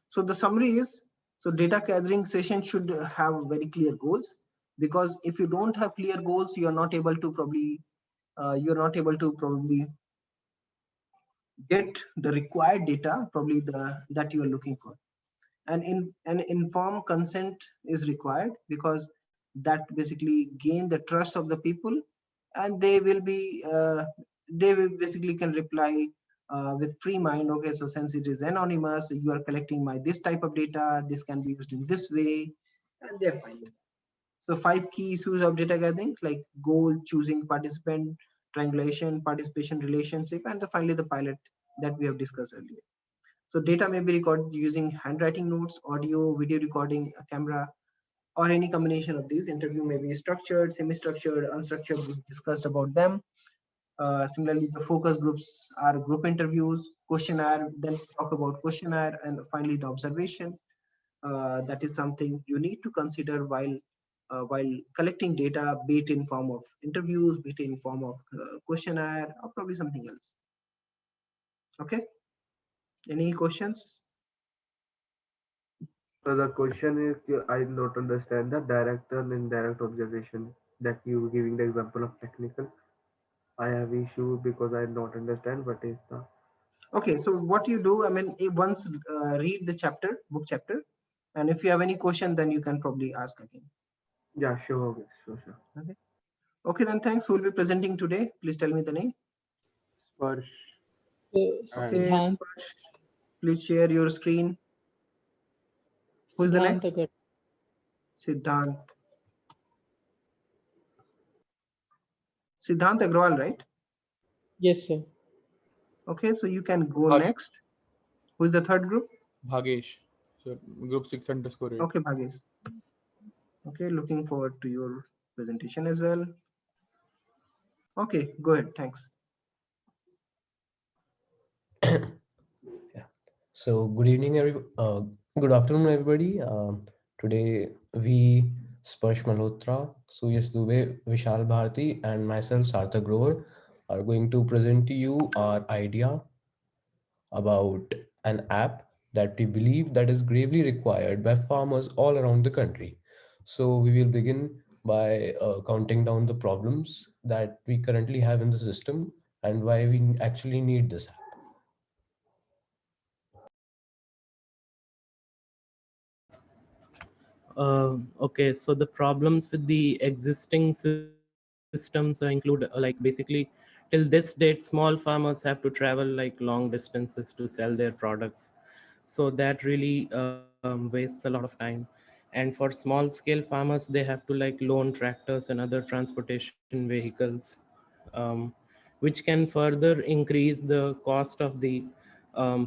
So the summary is, so data gathering session should have very clear goals, because if you don't have clear goals, you're not able to probably get the required data, probably that you are looking for. And an informed consent is required, because that basically gain the trust of the people, and they will basically can reply with free mind. Okay, so since it is anonymous, you are collecting my this type of data, this can be used in this way, and they're fine with that. So 5 key issues of data gathering, like goal, choosing participant, triangulation, participation relationship, and finally the pilot that we have discussed earlier. So data may be recorded using handwriting notes, audio, video recording, a camera, or any combination of these. Interview may be structured, semi-structured, unstructured. We discussed about them. Similarly, the focus groups are group interviews, questionnaire, then talk about questionnaire, and finally the observation. That is something you need to consider while collecting data, be it in form of interviews, be it in form of questionnaire, or probably something else. Okay. Any questions? So the question is, I don't understand the direct and indirect observation that you were giving the example of technical. I have issue because I don't understand what is the. Okay, so what you do, I mean, once read the book chapter, and if you have any question, then you can probably ask again. Yeah, sure, sure. Okay. Okay, then thanks. Who will be presenting today? Please tell me the name. Sparsh. Okay, Sparsh, please share your screen. Who's the next? Siddhant. Siddhant Agrawal, right? Yes, sir. Okay, so you can go next. Who's the third group? Bhagesh. So group 6_8. Okay, Bhagesh. Okay, looking forward to your presentation as well. Okay, go ahead. Thanks. So good evening, good afternoon, everybody. Today we, Sparsh Malhotra, Suyash Dubey, Vishal Bharti, and myself, Sarthak Grover, are going to present to you our idea about an app that we believe that is gravely required by farmers all around the country. So we will begin by counting down the problems that we currently have in the system and why we actually need this app. Okay, so the problems with the existing systems include like basically till this date small farmers have to travel like long distances to sell their products, so that really wastes a lot of time. And for small scale farmers, they have to like loan tractors and other transportation vehicles, which can further increase the cost of the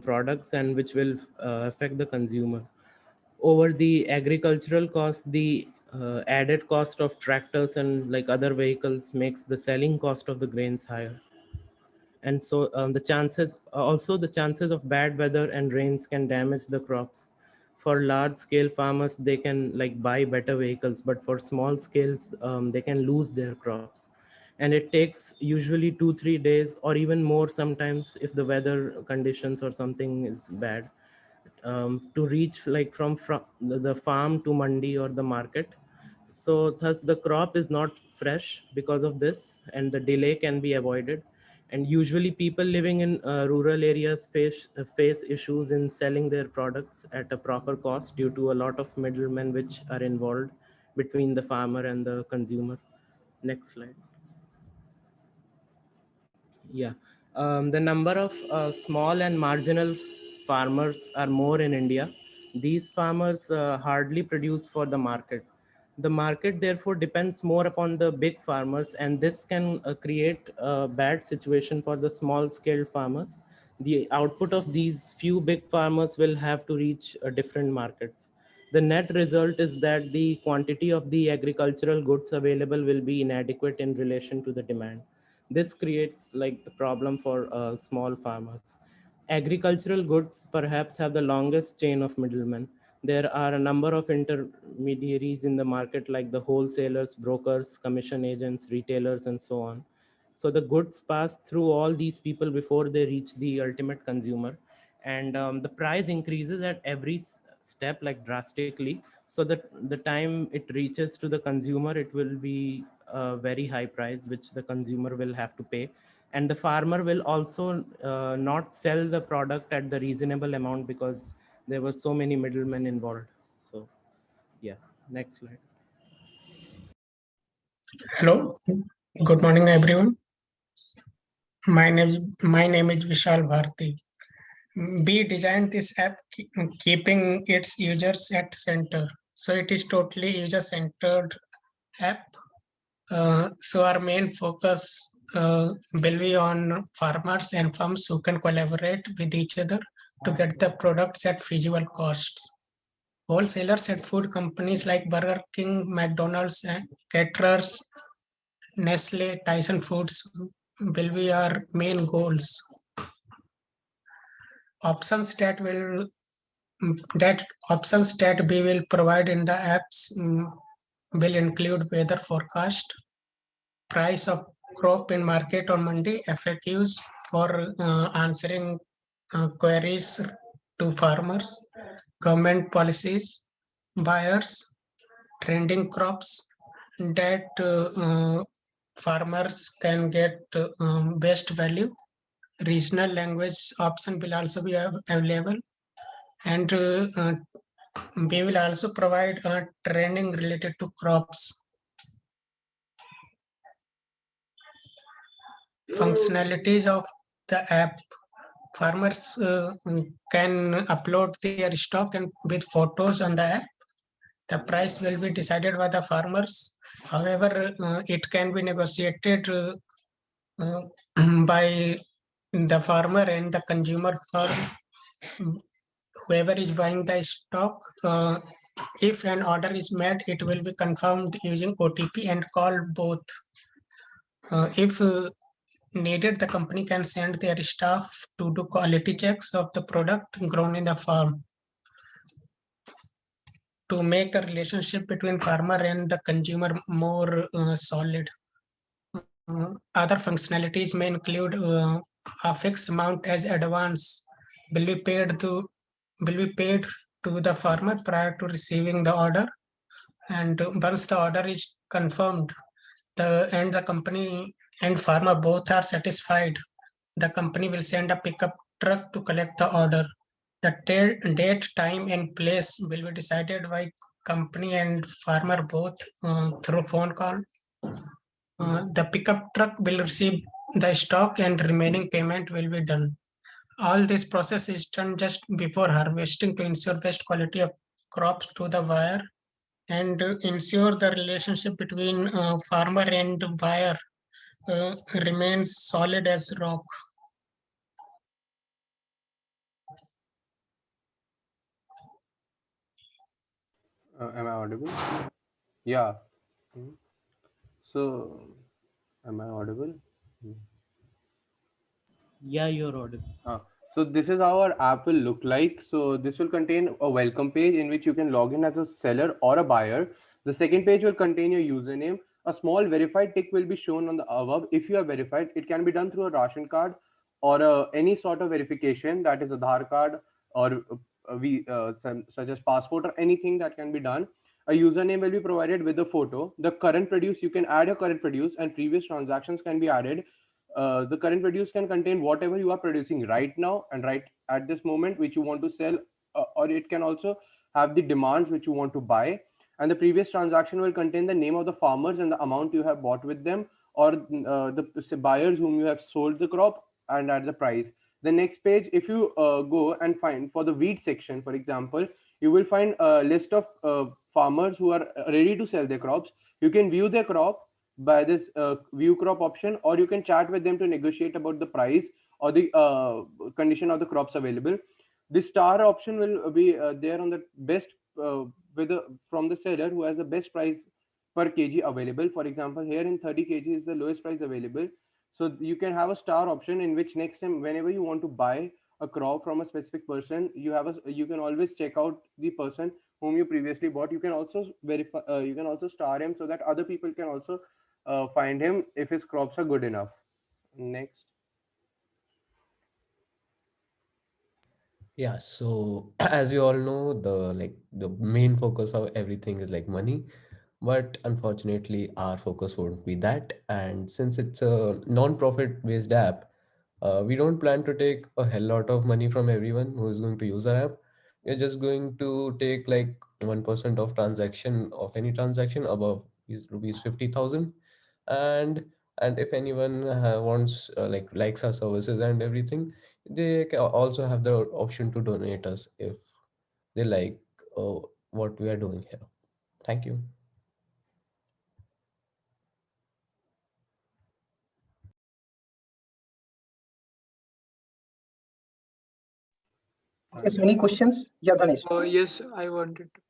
products, and which will affect the consumer. Over the agricultural cost, the added cost of tractors and like other vehicles makes the selling cost of the grains higher. And so the chances of bad weather and rains can damage the crops. For large scale farmers, they can like buy better vehicles, but for small scales, they can lose their crops. And it takes usually 2-3 days or even more sometimes if the weather conditions or something is bad, to reach like from the farm to mandi or the market. So thus the crop is not fresh because of this, and the delay can be avoided. And usually people living in rural areas face issues in selling their products at a proper cost due to a lot of middlemen which are involved between the farmer and the consumer. Next slide. Yeah, the number of small and marginal farmers are more in India. These farmers hardly produce for the market. The market therefore depends more upon the big farmers, and this can create a bad situation for the small scale farmers. The output of these few big farmers will have to reach different markets. The net result is that the quantity of the agricultural goods available will be inadequate in relation to the demand. This creates like the problem for small farmers. Agricultural goods perhaps have the longest chain of middlemen. There are a number of intermediaries in the market, like the wholesalers, brokers, commission agents, retailers, and so on. So the goods pass through all these people before they reach the ultimate consumer. And the price increases at every step, like drastically, so that the time it reaches to the consumer, it will be a very high price which the consumer will have to pay. And the farmer will also not sell the product at the reasonable amount because there were so many middlemen involved. So yeah, next slide. Hello, good morning everyone. My name is Vishal Bharti. We designed this app keeping its users at center. So it is totally user-centered app. So our main focus will be on farmers and firms who can collaborate with each other to get the products at feasible costs. Wholesalers and food companies like Burger King, McDonald's, and caterers, Nestle, Tyson Foods will be our main goals. Options that we will provide in the apps will include weather forecast, price of crop in market on Monday, FAQs for answering queries to farmers, government policies, buyers, trending crops that farmers can get best value. Regional language option will also be available, and we will also provide training related to crops. Functionalities of the app: farmers can upload their stock and with photos on the app. The price will be decided by the farmers. However, it can be negotiated by the farmer and the consumer firm. Whoever is buying the stock, if an order is made, it will be confirmed using OTP and call both. If needed, the company can send their staff to do quality checks of the product grown in the farm to make the relationship between farmer and the consumer more solid. Other functionalities may include a fixed amount as advance will be paid to the farmer prior to receiving the order, and once the order is confirmed, the company and farmer both are satisfied, the company will send a pickup truck to collect the order. The date, time, and place will be decided by company and farmer both through phone call. The pickup truck will receive the stock and remaining payment will be done. All this process is done just before harvesting to ensure best quality of crops to the buyer and ensure the relationship between farmer and buyer remains solid as rock. Am I audible? Yeah. So, am I audible? Yeah, you're audible. So this is how our app will look like. So this will contain a welcome page in which you can log in as a seller or a buyer. The second page will contain your username. A small verified tick will be shown on the above. If you are verified, it can be done through a ration card or any sort of verification, that is Aadhaar card or such as passport or anything that can be done. A username will be provided with the photo. The current produce, you can add your current produce and previous transactions can be added. the current produce can contain whatever you are producing right now and right at this moment, which you want to sell, or it can also have the demands which you want to buy. And the previous transaction will contain the name of the farmers and the amount you have bought with them, or the buyers whom you have sold the crop, and at the price. The next page, if you go and find for the wheat section, for example, you will find a list of farmers who are ready to sell their crops. You can view their crop by this view crop option, or you can chat with them to negotiate about the price or the condition of the crops available. The star option will be there on the best from the seller who has the best price per kg available. For example, here in 30 kg is the lowest price available. So you can have a star option in which next time whenever you want to buy a crop from a specific person, you can always check out the person whom you previously bought. You can also verify, you can also star him so that other people can also find him if his crops are good enough. Next. Yeah, so as you all know, the main focus of everything is like money, but unfortunately our focus won't be that. And since it's a non-profit based app, we don't plan to take a hell lot of money from everyone who is going to use our app. We're just going to take like 1% of transaction of any transaction above is rupees 50,000. and and if anyone wants likes our services and everything, they can also have the option to donate us if they like what we are doing here. Thank you. Okay, so any questions? Yeah, Dhanesh. Yes, I wanted to.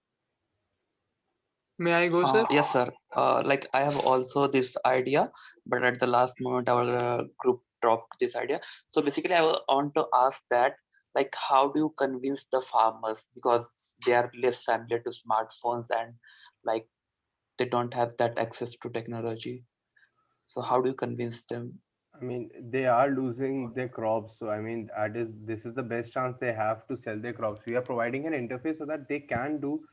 May I go, sir? Yes, sir. Like I have also this idea, but at the last moment, our group dropped this idea. So basically, I want to ask that, like, how do you convince the farmers, because they are less familiar to smartphones and like they don't have that access to technology. So how do you convince them? I mean, they are losing their crops. So I mean, this is the best chance they have to sell their crops. We are providing an interface so that they can do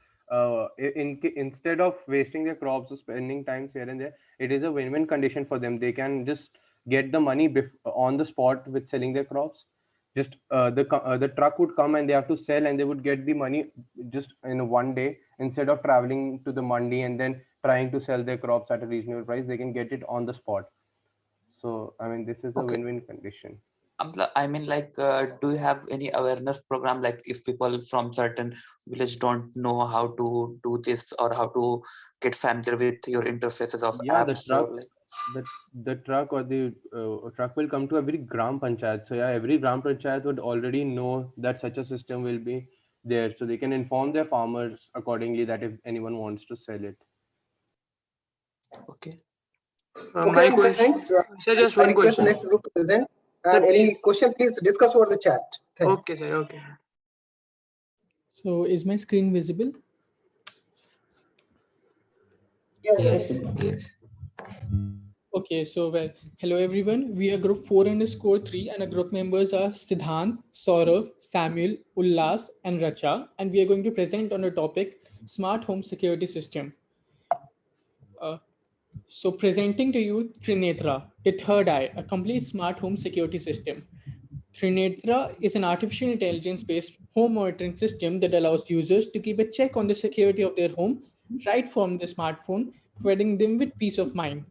instead of wasting their crops or spending times here and there. It is a win-win condition for them. They can just get the money on the spot with selling their crops. Just the truck would come and they have to sell, and they would get the money just in one day instead of traveling to the mandi and then trying to sell their crops at a reasonable price. They can get it on the spot. So, I mean, this is a win-win condition. I mean, like, do you have any awareness program? Like, if people from certain village don't know how to do this or how to get familiar with your interfaces of apps, the truck or the truck will come to every gram panchayat. So yeah, every gram panchayat would already know that such a system will be there, so they can inform their farmers accordingly that if anyone wants to sell it. Okay. My question, thanks. sir, just I one request question. next group to present. And Sir, any question, please discuss over the chat. Thanks. Okay, sir. Okay. So is my screen visible? Yes. Yes. Okay, so well, hello everyone. We are group 4_3 and our group members are Siddhant, Saurav, Samuel, Ullas and Racha, and we are going to present on the topic Smart Home Security System. So presenting to you Trinetra, the third eye, a complete smart home security system. Trinetra is an artificial intelligence-based home monitoring system that allows users to keep a check on the security of their home right from the smartphone, providing them with peace of mind.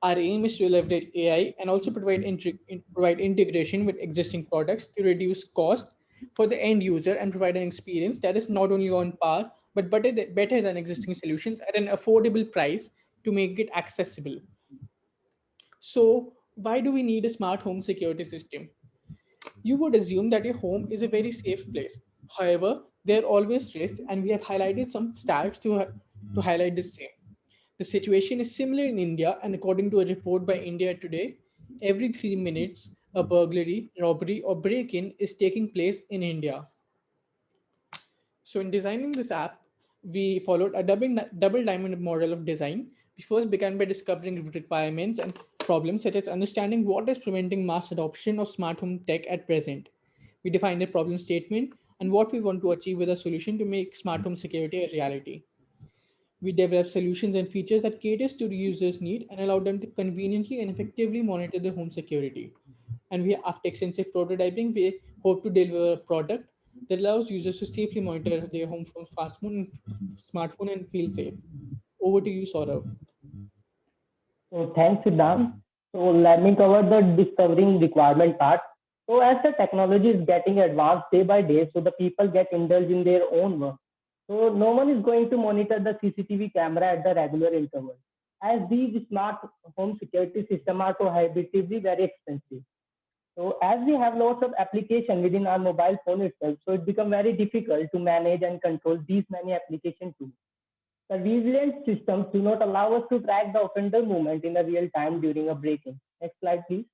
Our aim is to leverage AI and also provide integration with existing products to reduce cost for the end user and provide an experience that is not only on par, but better than existing solutions at an affordable price to make it accessible. So why do we need a smart home security system? You would assume that your home is a very safe place. However, there are always risks, and we have highlighted some stats to highlight the same. The situation is similar in India, and according to a report by India Today, every 3 minutes, a burglary, robbery, or break-in is taking place in India. So in designing this app, we followed a double diamond model of design. We first began by discovering requirements and problems, such as understanding what is preventing mass adoption of smart home tech at present. We defined a problem statement and what we want to achieve with a solution to make smart home security a reality. We develop solutions and features that caters to the user's need and allow them to conveniently and effectively monitor their home security. And after extensive prototyping, we hope to deliver a product that allows users to safely monitor their home from smartphone and feel safe. Over to you, Saurav. So thanks, Siddhant. So let me cover the discovering requirement part. So as the technology is getting advanced day by day, so the people get indulged in their own work. So no one is going to monitor the CCTV camera at the regular interval, as these smart home security systems are prohibitively very expensive. So as we have lots of application within our mobile phone itself, so it becomes very difficult to manage and control these many application tools. Surveillance systems do not allow us to track the offender movement in a real time during a break-in. Next slide, please.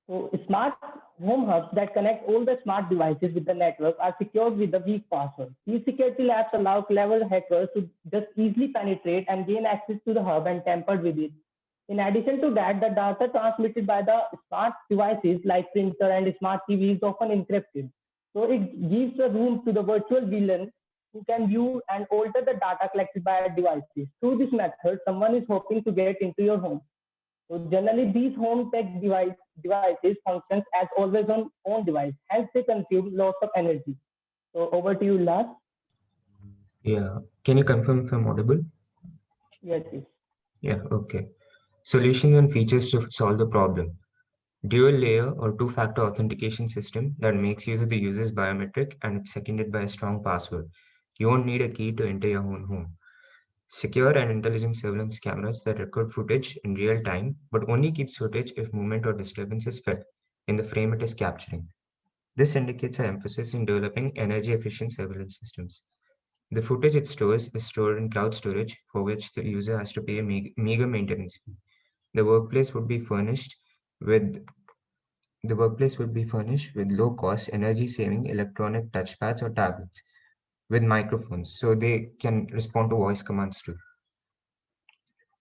So smart home hubs that connect all the smart devices with the network are secured with a weak password. These security labs allow clever hackers to just easily penetrate and gain access to the hub and tamper with it. In addition to that, the data transmitted by the smart devices like printer and smart TV is often encrypted. So it gives the room to the virtual villain who can view and alter the data collected by devices. Through this method, someone is hoping to get into your home. So generally, these home tech devices functions as always on device, hence they consume lots of energy. So over to you, Lars. Yeah, can you confirm if I'm audible? Yes, yes. Yeah, okay. Solutions and features to solve the problem. Dual layer or two-factor authentication system that makes use of the user's biometric and it's seconded by a strong password. You won't need a key to enter your own home. Secure and intelligent surveillance cameras that record footage in real time, but only keeps footage if movement or disturbance is felt in the frame it is capturing. This indicates our emphasis in developing energy-efficient surveillance systems. The footage it stores is stored in cloud storage, for which the user has to pay a meager maintenance fee. The workplace would be furnished with low-cost, energy-saving electronic touchpads or tablets with microphones, so they can respond to voice commands too.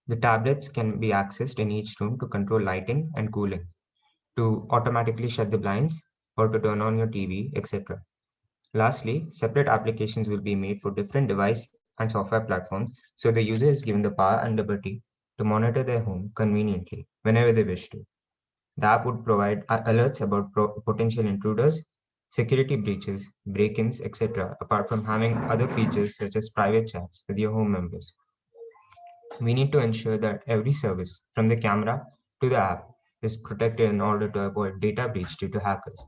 The tablets can be accessed in each room to control lighting and cooling, to automatically shut the blinds, or to turn on your TV, etc. Lastly, separate applications will be made for different device and software platforms, so the user is given the power and liberty to monitor their home conveniently whenever they wish to. The app would provide alerts about potential intruders, security breaches, break-ins, etc., apart from having other features such as private chats with your home members. We need to ensure that every service, from the camera to the app, is protected in order to avoid data breach due to hackers.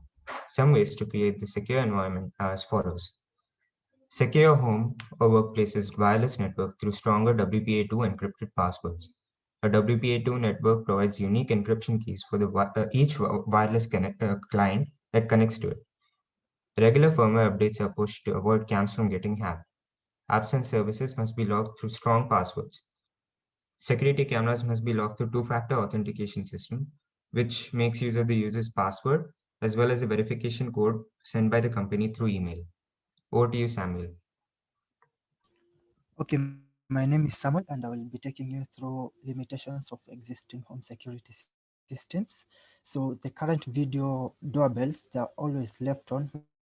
Some ways to create the secure environment are as follows. Secure your home or workplace's wireless network through stronger WPA2 encrypted passwords. A WPA2 network provides unique encryption keys for each wireless client that connects to it. Regular firmware updates are pushed to avoid cams from getting hacked. Apps and services must be locked through strong passwords. Security cameras must be locked through two-factor authentication system, which makes use of the user's password as well as the verification code sent by the company through email. Over to you, Samuel. Okay, my name is Samuel and I will be taking you through limitations of existing home security systems. So the current video doorbells, they are always left on,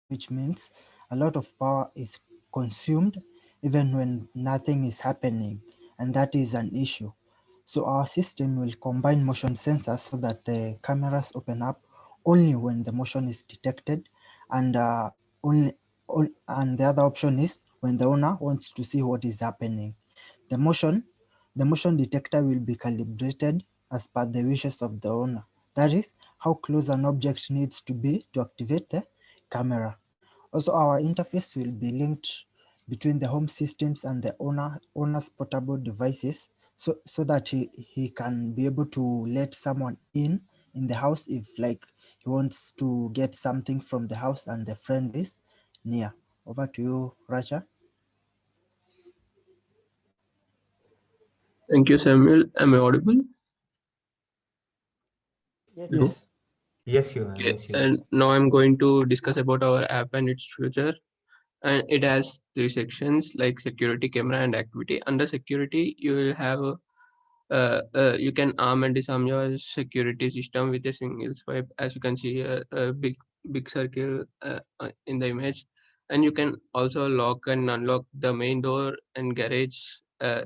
which means a lot of power is consumed even when nothing is happening, and that is an issue. So our system will combine motion sensors so that the cameras open up only when the motion is detected, and and the other option is when the owner wants to see what is happening. The motion detector will be calibrated as per the wishes of the owner. That is how close an object needs to be to activate the camera. Also, our interface will be linked between the home systems and the owner's portable devices, so that he can be able to let someone in the house if like he wants to get something from the house and the friend is near. Over to you, Raja. Thank you, Samuel. Am I audible? Yes. Yes, you are. Okay. Yes, you are. And now I'm going to discuss about our app and its future. And it has 3 sections like security, camera, and activity. Under security, you will have you can arm and disarm your security system with a single swipe. As you can see, a big circle in the image, And you can also lock and unlock the main door and garage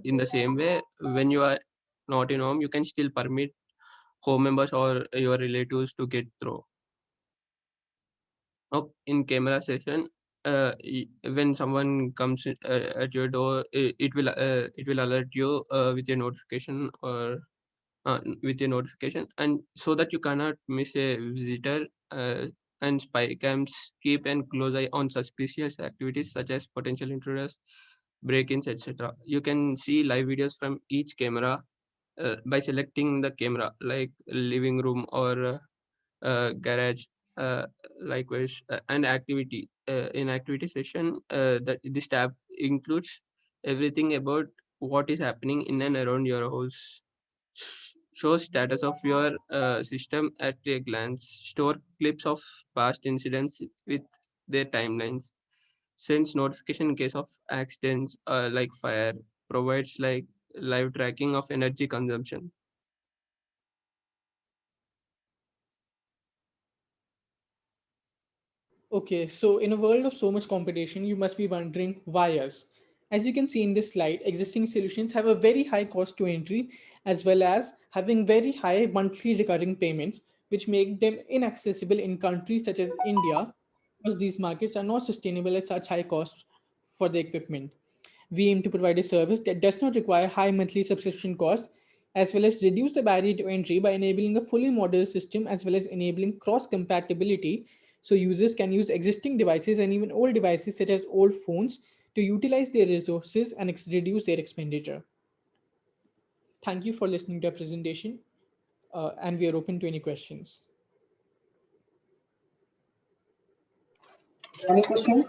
in the same way. When you are not in home, you can still permit home members or your relatives to get through. In camera session, when someone comes at your door, it will alert you with a notification or with a notification, and so that you cannot miss a visitor. And spy cams keep a close eye on suspicious activities such as potential intruders, break-ins, etc. You can see live videos from each camera by selecting the camera, like living room or garage. Likewise, and activity in activity session, that this tab includes everything about what is happening in and around your house. Show status of your system at a glance. Store clips of past incidents with their timelines. Sends notification in case of accidents like fire. Provides like live tracking of energy consumption. Okay, so in a world of so much competition, you must be wondering why us? As you can see in this slide, existing solutions have a very high cost to entry, as well as having very high monthly recurring payments, which make them inaccessible in countries such as India, because these markets are not sustainable at such high costs for the equipment. We aim to provide a service that does not require high monthly subscription costs, as well as reduce the barrier to entry by enabling a fully modular system, as well as enabling cross compatibility, so users can use existing devices and even old devices such as old phones to utilize their resources and reduce their expenditure. Thank you for listening to our presentation, and we are open to any questions. Any questions?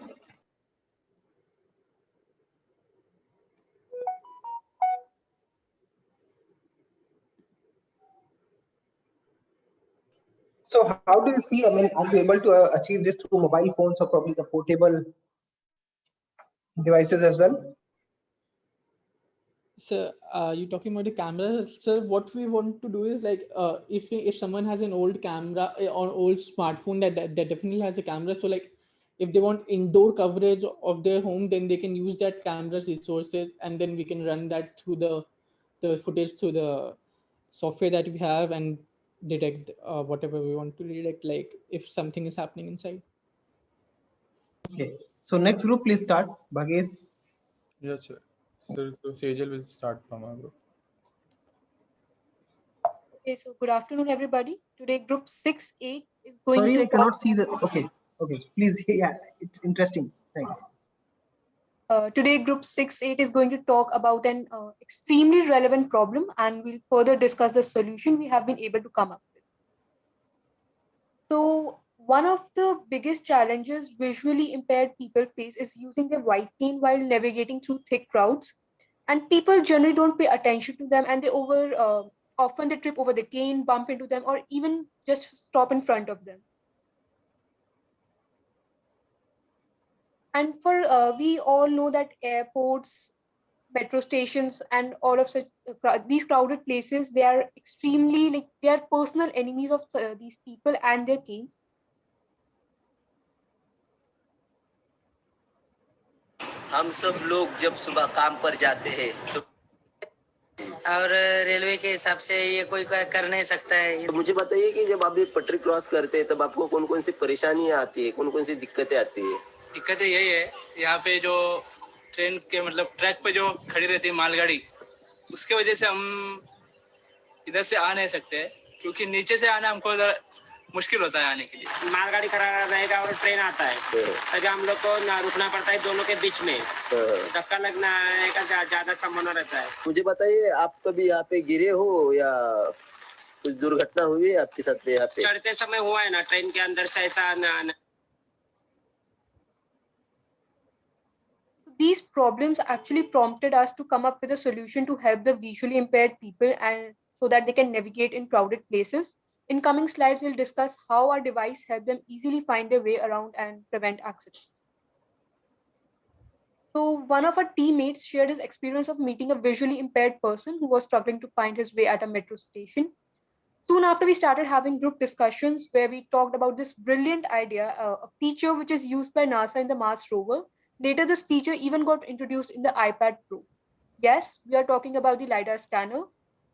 So how do you see, I mean, are you able to achieve this through mobile phones or probably the portable devices as well? So you're talking about the camera. So what we want to do is like, if someone has an old camera or old smartphone that definitely has a camera, so like if they want indoor coverage of their home, then they can use that camera's resources, and then we can run that through the footage through the software that we have and detect whatever we want to detect, like if something is happening inside. Okay, so next group, please start. Bhagesh. Yes, sir. So Sejal will start from our group. Okay, so good afternoon, everybody. Today, group 6-8 is going Sorry, to I cannot see the. Okay, please. Yeah, it's interesting. Thanks. Today, group 6-8 is going to talk about an extremely relevant problem, and we'll further discuss the solution we have been able to come up with. So, one of the biggest challenges visually impaired people face is using their white cane while navigating through thick crowds, and people generally don't pay attention to them, and they often they trip over the cane, bump into them, or even just stop in front of them. And for we all know that airports, metro stations, and all of such these crowded places, they are extremely like they are personal enemies of these people and their canes. हम सब लोग जब सुबह काम पर जाते हैं तो और रेलवे के हिसाब से ये कोई कर नहीं सकता है। तो मुझे बताइए कि जब आप ये पटरी क्रॉस करते हैं तब आपको कौन कौन सी परेशानियां आती है, कौन कौन सी दिक्कतें आती है? दिक्कतें यही है, यहाँ पे जो ट्रेन के मतलब ट्रैक पे जो खड़ी रहती है मालगाड़ी, उसके वजह से हम इधर से आ नहीं सकते, क्योंकि नीचे से आना हमको मुश्किल होता है आने के लिए। मालगाड़ी खड़ा रहेगा और ट्रेन आता है, तो हम लोग को रुकना पड़ता है दोनों के बीच में, धक्का लगना का ज्यादा संभावना रहता है। मुझे बताइए, आप कभी यहाँ पे गिरे हो या कुछ दुर्घटना हुई है आपके साथ में? यहाँ पे चढ़ते समय हुआ है ना, ट्रेन के अंदर से ऐसा न। These problems actually prompted us to come up with a solution to help the visually impaired people and so that they can navigate in crowded places. In coming slides, we'll discuss how our device helps them easily find their way around and prevent accidents. So one of our teammates shared his experience of meeting a visually impaired person who was struggling to find his way at a metro station. Soon after, we started having group discussions where we talked about this brilliant idea, a feature which is used by NASA in the Mars rover. Later, this feature even got introduced in the iPad Pro. Yes, we are talking about the LiDAR scanner.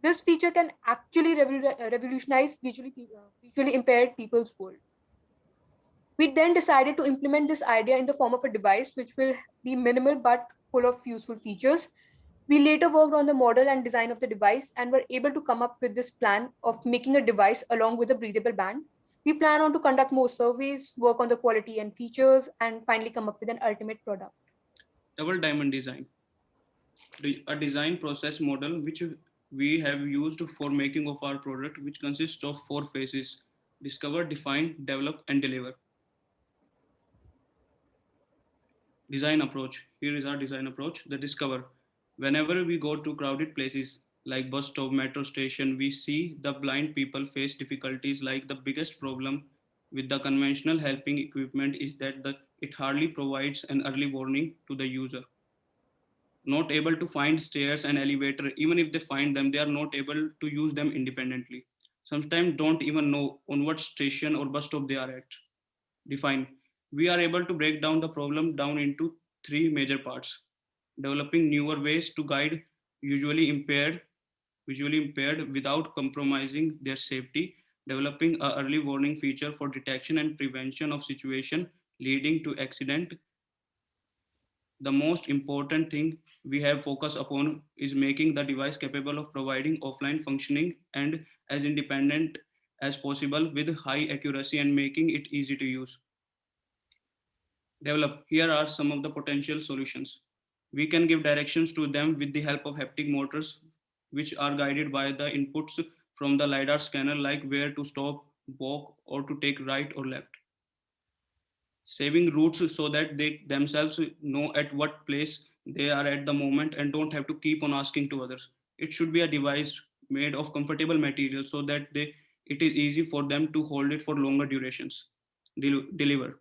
This feature can actually revolutionize visually impaired people's world. We then decided to implement this idea in the form of a device which will be minimal but full of useful features. We later worked on the model and design of the device and were able to come up with this plan of making a device along with a breathable band. We plan on to conduct more surveys, work on the quality and features, and finally come up with an ultimate product. Double diamond design. A design process model which we have used for making of our product, which consists of 4 phases: discover, define, develop, and deliver. Design approach. Here is our design approach. The discover. Whenever we go to crowded places like bus stop, metro station, we see the blind people face difficulties. Like the biggest problem with the conventional helping equipment is that it hardly provides an early warning to the user. Not able to find stairs and elevator. Even if they find them, they are not able to use them independently. Sometimes don't even know on what station or bus stop they are at. Define. We are able to break down the problem down into 3 major parts: developing newer ways to guide visually impaired without compromising their safety, developing an early warning feature for detection and prevention of situation leading to accident. The most important thing we have focused upon is making the device capable of providing offline functioning and as independent as possible with high accuracy and making it easy to use. Develop. Here are some of the potential solutions. We can give directions to them with the help of haptic motors, which are guided by the inputs from the LiDAR scanner, like where to stop, walk, or to take right or left. Saving routes so that they themselves know at what place they are at the moment and don't have to keep on asking to others. It should be a device made of comfortable material so that it is easy for them to hold it for longer durations. Deliver.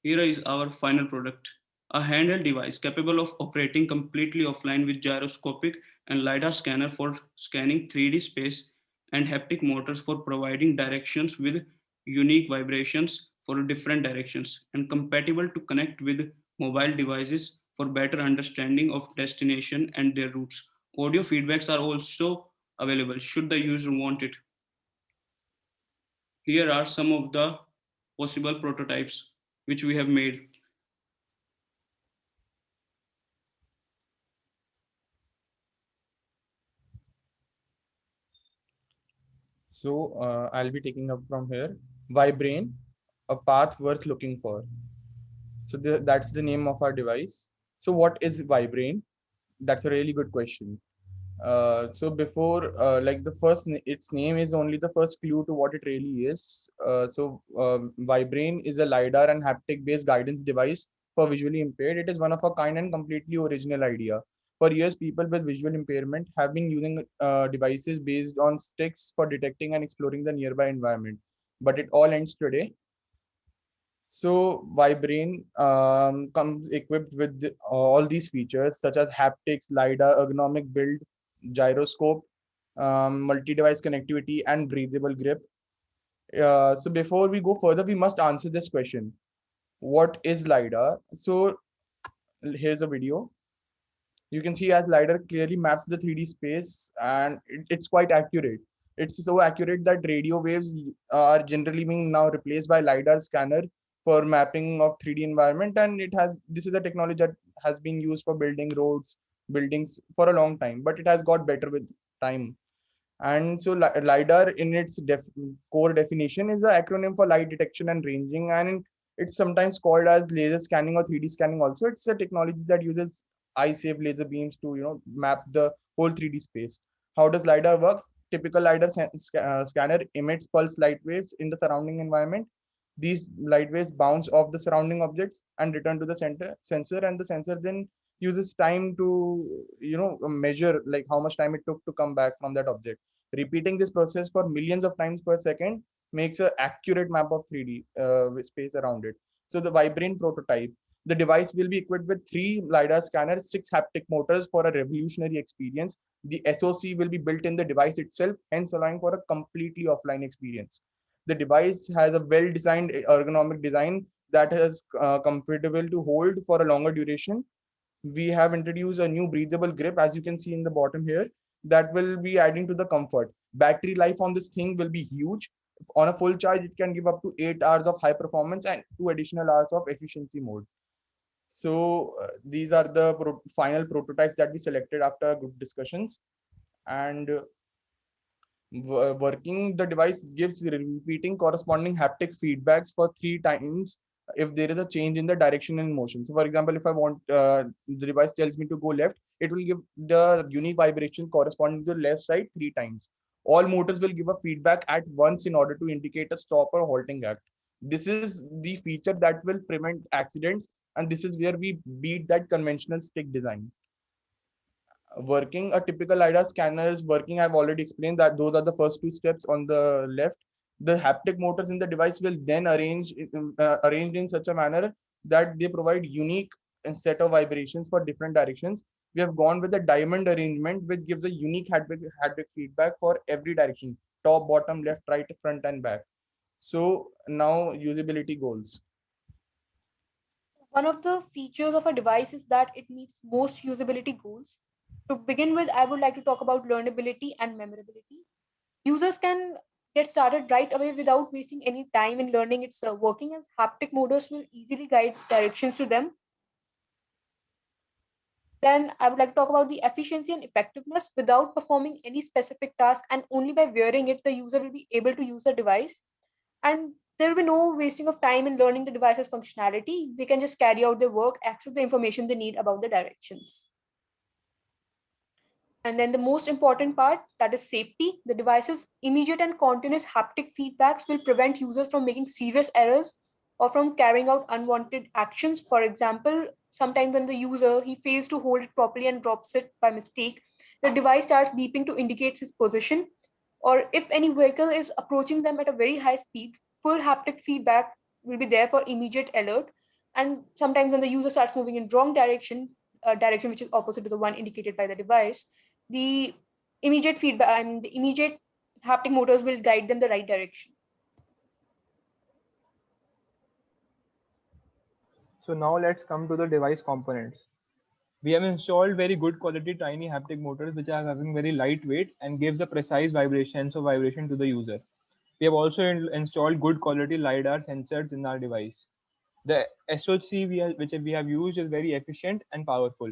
Here is our final product: a handheld device capable of operating completely offline with gyroscopic and LiDAR scanner for scanning 3D space and haptic motors for providing directions with unique vibrations for different directions, and compatible to connect with mobile devices for better understanding of destination and their routes. Audio feedbacks are also available should the user want it. Here are some of the possible prototypes which we have made. So I'll be taking up from here. Vibrain, a path worth looking for. So that's the name of our device. So what is Vibrain? That's a really good question. So before, like its name is only the first clue to what it really is. Vibrain is a LiDAR and haptic based guidance device for visually impaired. It is one of a kind and completely original idea. For years, people with visual impairment have been using devices based on sticks for detecting and exploring the nearby environment. But it all ends today. So Vibrain comes equipped with all these features such as haptics, LiDAR, ergonomic build, gyroscope, multi-device connectivity, and breathable grip. So before we go further, we must answer this question: what is LiDAR? So here's a video. You can see as LiDAR clearly maps the 3D space, and it's quite accurate. It's so accurate that radio waves are generally being now replaced by LiDAR scanner for mapping of 3D environment, and this is a technology that has been used for building roads, buildings for a long time, but it has got better with time. And so LiDAR in its core definition is the acronym for light detection and ranging, and it's sometimes called as laser scanning or 3D scanning also. It's a technology that uses eye-safe laser beams to map the whole 3D space. How does LiDAR work? Typical LiDAR scanner emits pulse light waves in the surrounding environment. These light waves bounce off the surrounding objects and return to the sensor, and the sensor then uses time to measure like how much time it took to come back from that object. Repeating this process for millions of times per second makes an accurate map of 3D space around it. So the Vibrain prototype. The device will be equipped with 3 LiDAR scanners, 6 haptic motors for a revolutionary experience. The SoC will be built in the device itself, hence allowing for a completely offline experience. The device has a well-designed ergonomic design that is comfortable to hold for a longer duration. We have introduced a new breathable grip, as you can see in the bottom here, that will be adding to the comfort. Battery life on this thing will be huge. On a full charge, it can give up to 8 hours of high performance and 2 additional hours of efficiency mode. So these are the final prototypes that we selected after group discussions. And working the device gives repeating corresponding haptic feedbacks for 3 times if there is a change in the direction and motion. So for example, if I want the device tells me to go left, it will give the unique vibration corresponding to the left side 3 times. All motors will give a feedback at once in order to indicate a stop or halting act. This is the feature that will prevent accidents, and this is where we beat that conventional stick design. Working a typical LiDAR scanner is working. I've already explained that those are the first 2 steps on the left. The haptic motors in the device will then arranged in such a manner that they provide unique set of vibrations for different directions. We have gone with a diamond arrangement, which gives a unique haptic feedback for every direction: top, bottom, left, right, front, and back. So now usability goals. One of the features of a device is that it meets most usability goals. To begin with, I would like to talk about learnability and memorability. Users can get started right away without wasting any time in learning its working, as haptic motors will easily guide directions to them. Then I would like to talk about the efficiency and effectiveness. Without performing any specific task and only by wearing it, the user will be able to use the device. And there will be no wasting of time in learning the device's functionality. They can just carry out their work, access the information they need about the directions. And then the most important part, that is safety. The device's immediate and continuous haptic feedbacks will prevent users from making serious errors or from carrying out unwanted actions. For example, sometimes when the user he fails to hold it properly and drops it by mistake, the device starts beeping to indicate his position. Or if any vehicle is approaching them at a very high speed, full haptic feedback will be there for immediate alert. And sometimes when the user starts moving in wrong direction, a direction which is opposite to the one indicated by the device, the immediate feedback and the immediate haptic motors will guide them the right direction. So now let's come to the device components. We have installed very good quality tiny haptic motors which are having very lightweight and gives a precise vibration to the user. We have also installed good quality LiDAR sensors in our device. The SoC which we have used is very efficient and powerful.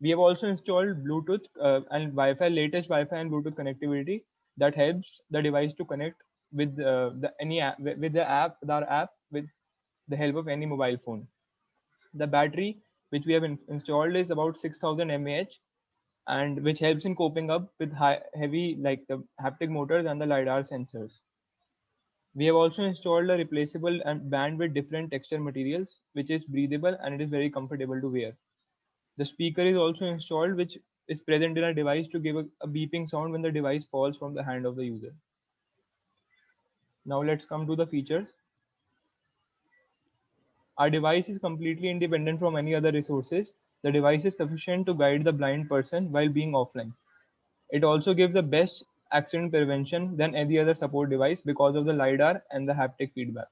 We have also installed Bluetooth and Wi-Fi, latest Wi-Fi and Bluetooth connectivity that helps the device to connect with our app with the help of any mobile phone. The battery which we have installed is about 6000 mAh, and which helps in coping up with heavy like the haptic motors and the LiDAR sensors. We have also installed a replaceable band with different texture materials, which is breathable and it is very comfortable to wear. The speaker is also installed, which is present in a device to give a beeping sound when the device falls from the hand of the user. Now let's come to the features. Our device is completely independent from any other resources. The device is sufficient to guide the blind person while being offline. It also gives the best accident prevention than any other support device because of the LiDAR and the haptic feedback.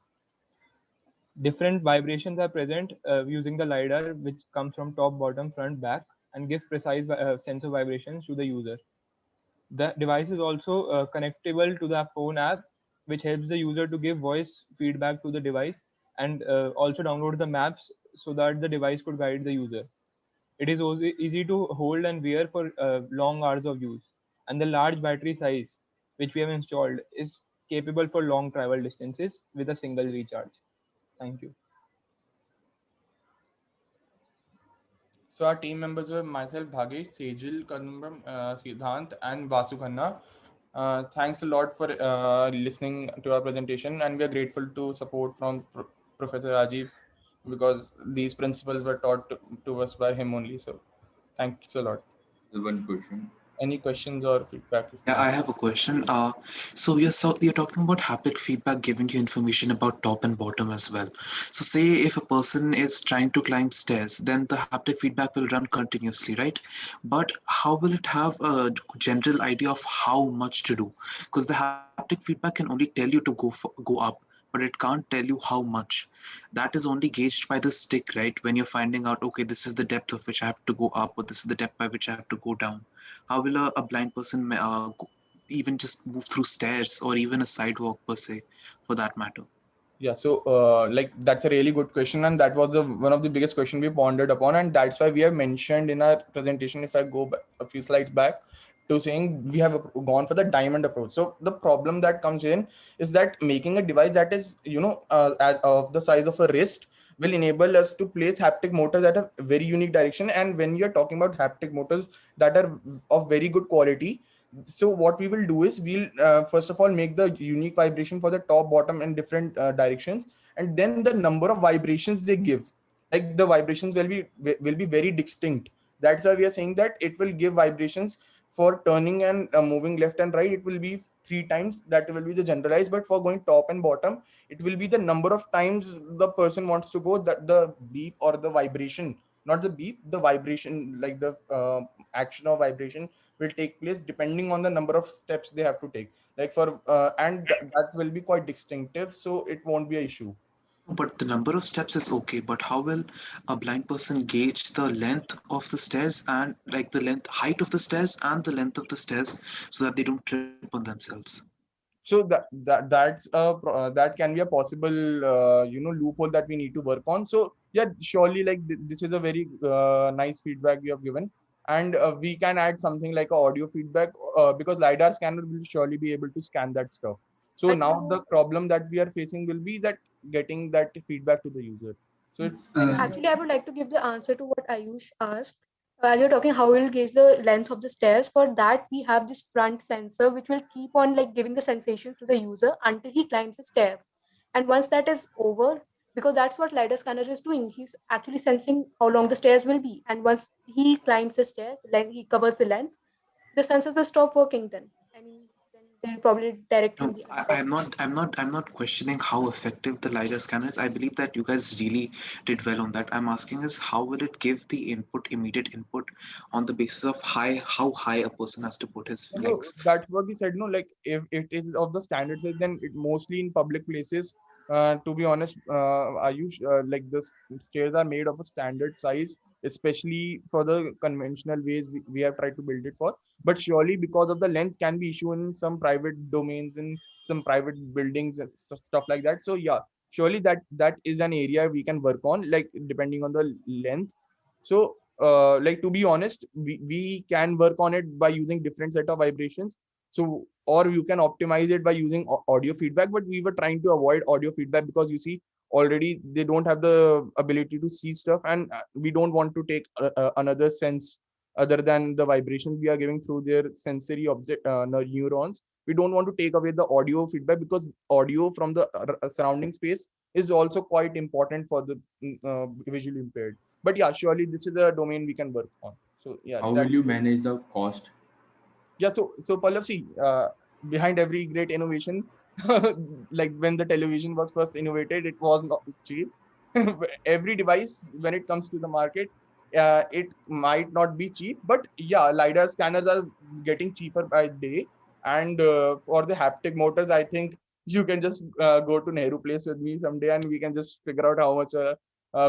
Different vibrations are present using the LiDAR, which comes from top, bottom, front, back, and gives precise sensor vibrations to the user. The device is also connectable to the phone app, which helps the user to give voice feedback to the device and also download the maps so that the device could guide the user. It is also easy to hold and wear for long hours of use. And the large battery size, which we have installed, is capable for long travel distances with a single recharge. Thank you. So our team members were myself, Bhagesh, Sejal, Kanambram, Siddhant, and Vasu Khanna. Thanks a lot for listening to our presentation, and we are grateful to support from Professor Rajiv because these principles were taught to us by him only. So thanks a lot. One question. Any questions or feedback? Yeah, I have a question. You're talking about haptic feedback giving you information about top and bottom as well. So say if a person is trying to climb stairs, then the haptic feedback will run continuously, right? But how will it have a general idea of how much to do? Because the haptic feedback can only tell you to go up, but it can't tell you how much. That is only gauged by the stick, right? When you're finding out, okay, this is the depth of which I have to go up, or this is the depth by which I have to go down. How will a blind person even just move through stairs or even a sidewalk per se, for that matter? Yeah, so like that's a really good question, and that was one of the biggest question we pondered upon, and that's why we have mentioned in our presentation. If I go back, a few slides back, to saying we have gone for the diamond approach. So the problem that comes in is that making a device that is of the size of a wrist will enable us to place haptic motors at a very unique direction. And when you're talking about haptic motors that are of very good quality, so what we will do is we'll first of all make the unique vibration for the top, bottom, and different directions, and then the number of vibrations they give, like the vibrations will be very distinct. That's why we are saying that it will give vibrations for turning and moving left and right. It will be 3 times. That will be the generalized. But for going top and bottom, it will be the number of times the person wants to go, that the beep or the vibration, not the beep, the vibration, like the action of vibration will take place depending on the number of steps they have to take, like for that will be quite distinctive, so it won't be an issue. But the number of steps is okay, but how will a blind person gauge the length of the stairs, and like the height of the stairs and the length of the stairs, so that they don't trip on themselves? So that can be a possible loophole that we need to work on. So yeah, surely, like this is a very nice feedback you have given, and we can add something like a audio feedback, because lidar scanner will surely be able to scan that stuff. So But now the problem that we are facing will be that getting that feedback to the user. So it's actually, I would like to give the answer to what Ayush asked. As you're talking, how we'll gauge the length of the stairs. For that, we have this front sensor, which will keep on like giving the sensations to the user until he climbs a stair. And once that is over, because that's what lidar scanner is doing, he's actually sensing how long the stairs will be. And once he climbs the stairs, like he covers the length, the sensors will stop working. Then, I mean, then they'll probably direct him No, the I'm not questioning how effective the lidar scanner is. I believe that you guys really did well on that. I'm asking is how will it give the immediate input on the basis of how high a person has to put his So legs? that's what we said. No, like if it is of the standard size, then it mostly in public places. To be honest, Ayush, like the stairs are made of a standard size, especially for the conventional ways we have tried to build it for. But surely, because of the length, can be issue in some private domains, in some private buildings and stuff like that. So yeah, surely that is an area we can work on, like depending on the length. So like to be honest, we can work on it by using different set of vibrations. So or you can optimize it by using audio feedback, but we were trying to avoid audio feedback because you see already they don't have the ability to see stuff, and we don't want to take another sense other than the vibration we are giving through their sensory object neurons. We don't want to take away the audio feedback, because audio from the surrounding space is also quite important for the visually impaired. But yeah, surely this is a domain we can work on. So yeah, How will you manage the cost? yeah. So Pallav, see, behind every great innovation, like when the television was first innovated, it was not cheap. Every device when it comes to the market, it might not be cheap, but yeah, lidar scanners are getting cheaper by day. And for the haptic motors, I think you can just go to Nehru Place with me someday, and we can just figure out how much a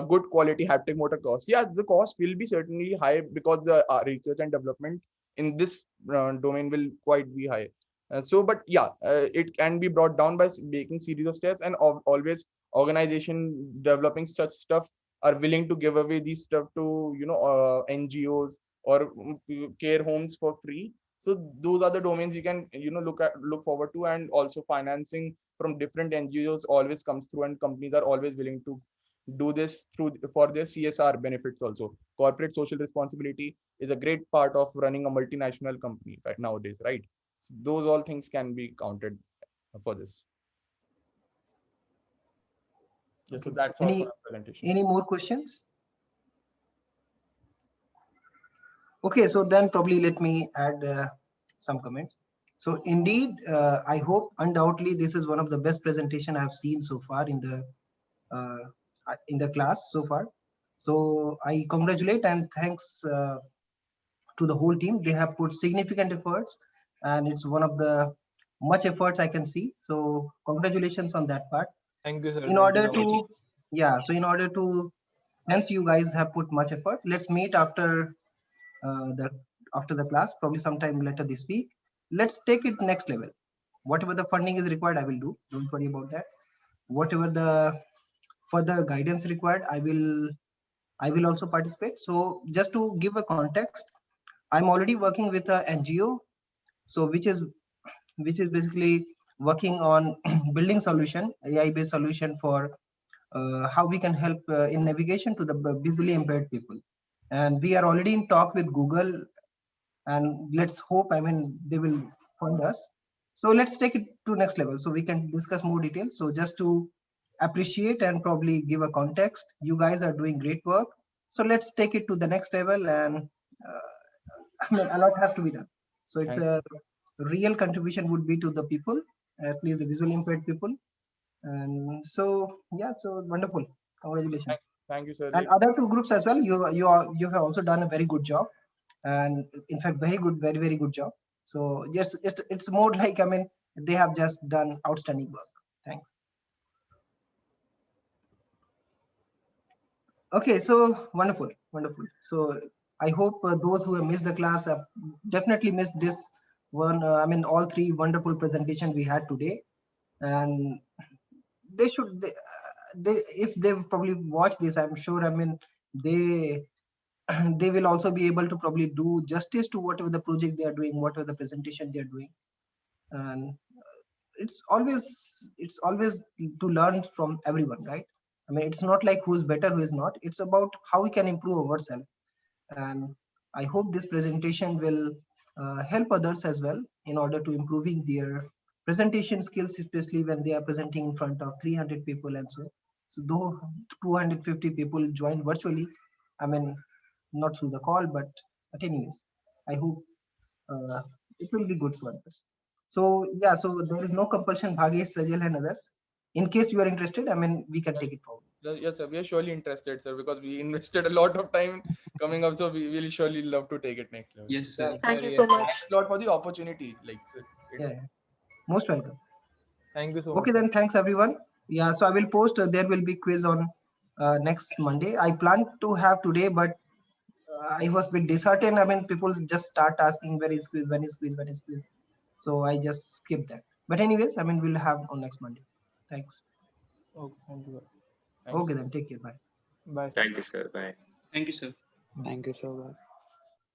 good quality haptic motor costs. Yeah, the cost will be certainly high because the research and development in this domain will quite be high. But yeah, it can be brought down by making series of steps, and always organization developing such stuff are willing to give away these stuff to NGOs or care homes for free. So those are the domains you can look forward to. And also financing from different NGOs always comes through, and companies are always willing to do this through for their CSR benefits also. Corporate social responsibility is a great part of running a multinational company right nowadays, right? So those all things can be counted for this. Yeah, so that's all for our presentation. Any more questions? Okay, so then probably let me add some comments. So indeed, I hope undoubtedly this is one of the best presentation I have seen so far in the class so far. So I congratulate and thanks to the whole team. They have put significant efforts, and it's one of the much efforts I can see. So congratulations on that part. Thank you, sir. In order to, yeah, so in order to, since you guys have put much effort, let's meet after the class, probably sometime later this week. Let's take it next level. Whatever the funding is required, I will do. Don't worry about that. Whatever the further guidance required, I will also participate. So just to give a context, I'm already working with a NGO, so which is basically working on building solution, AI-based solution for how we can help in navigation to the visually impaired people. And we are already in talk with Google, and let's hope, I mean, they will fund us. So let's take it to next level so we can discuss more details. So just to appreciate and probably give a context, you guys are doing great work. So let's take it to the next level, and I mean, a lot has to be done. So it's a real contribution would be to the people, at least the visually impaired people. And so, yeah, so wonderful. Congratulations. Thank you, sir. And other two groups as well, you have also done a very good job, and in fact very good job. So yes, it's more like, I mean, they have just done outstanding work. Thanks. Okay, so wonderful. So I hope those who have missed the class have definitely missed this one. I mean, all three wonderful presentations we had today, and they should, they if they probably watch this, I'm sure, I mean, they will also be able to probably do justice to whatever the project they are doing, whatever the presentation they are doing. And it's always to learn from everyone, right? I mean, it's not like who's better, who is not. It's about how we can improve ourselves. And I hope this presentation will help others as well in order to improving their presentation skills, especially when they are presenting in front of 300 people and so. So though 250 people joined virtually, I mean, not through the call, but anyways, I hope it will be good for us. So yeah, so there is no compulsion, Bhagesh, Sajal and others. In case you are interested, I mean, we can take it forward. Yes, sir. We are surely interested, sir, because we invested a lot of time coming up. So we will surely love to take it next level. Yes, sir. Thank you so much. Thanks a lot for the opportunity. Like, sir. Yeah, most welcome. Thank you so Okay, much. then thanks everyone. Yeah, so I will post, there will be quiz on next Monday. I planned to have today, but I was a bit disheartened. I mean, people just start asking when is quiz. So I just skipped that. But anyways, I mean, we'll have on next Monday. Thanks. Okay, thank you. Okay, then take care. Bye. Bye. Thank you, sir. Bye. Thank you, sir. Thank you so much.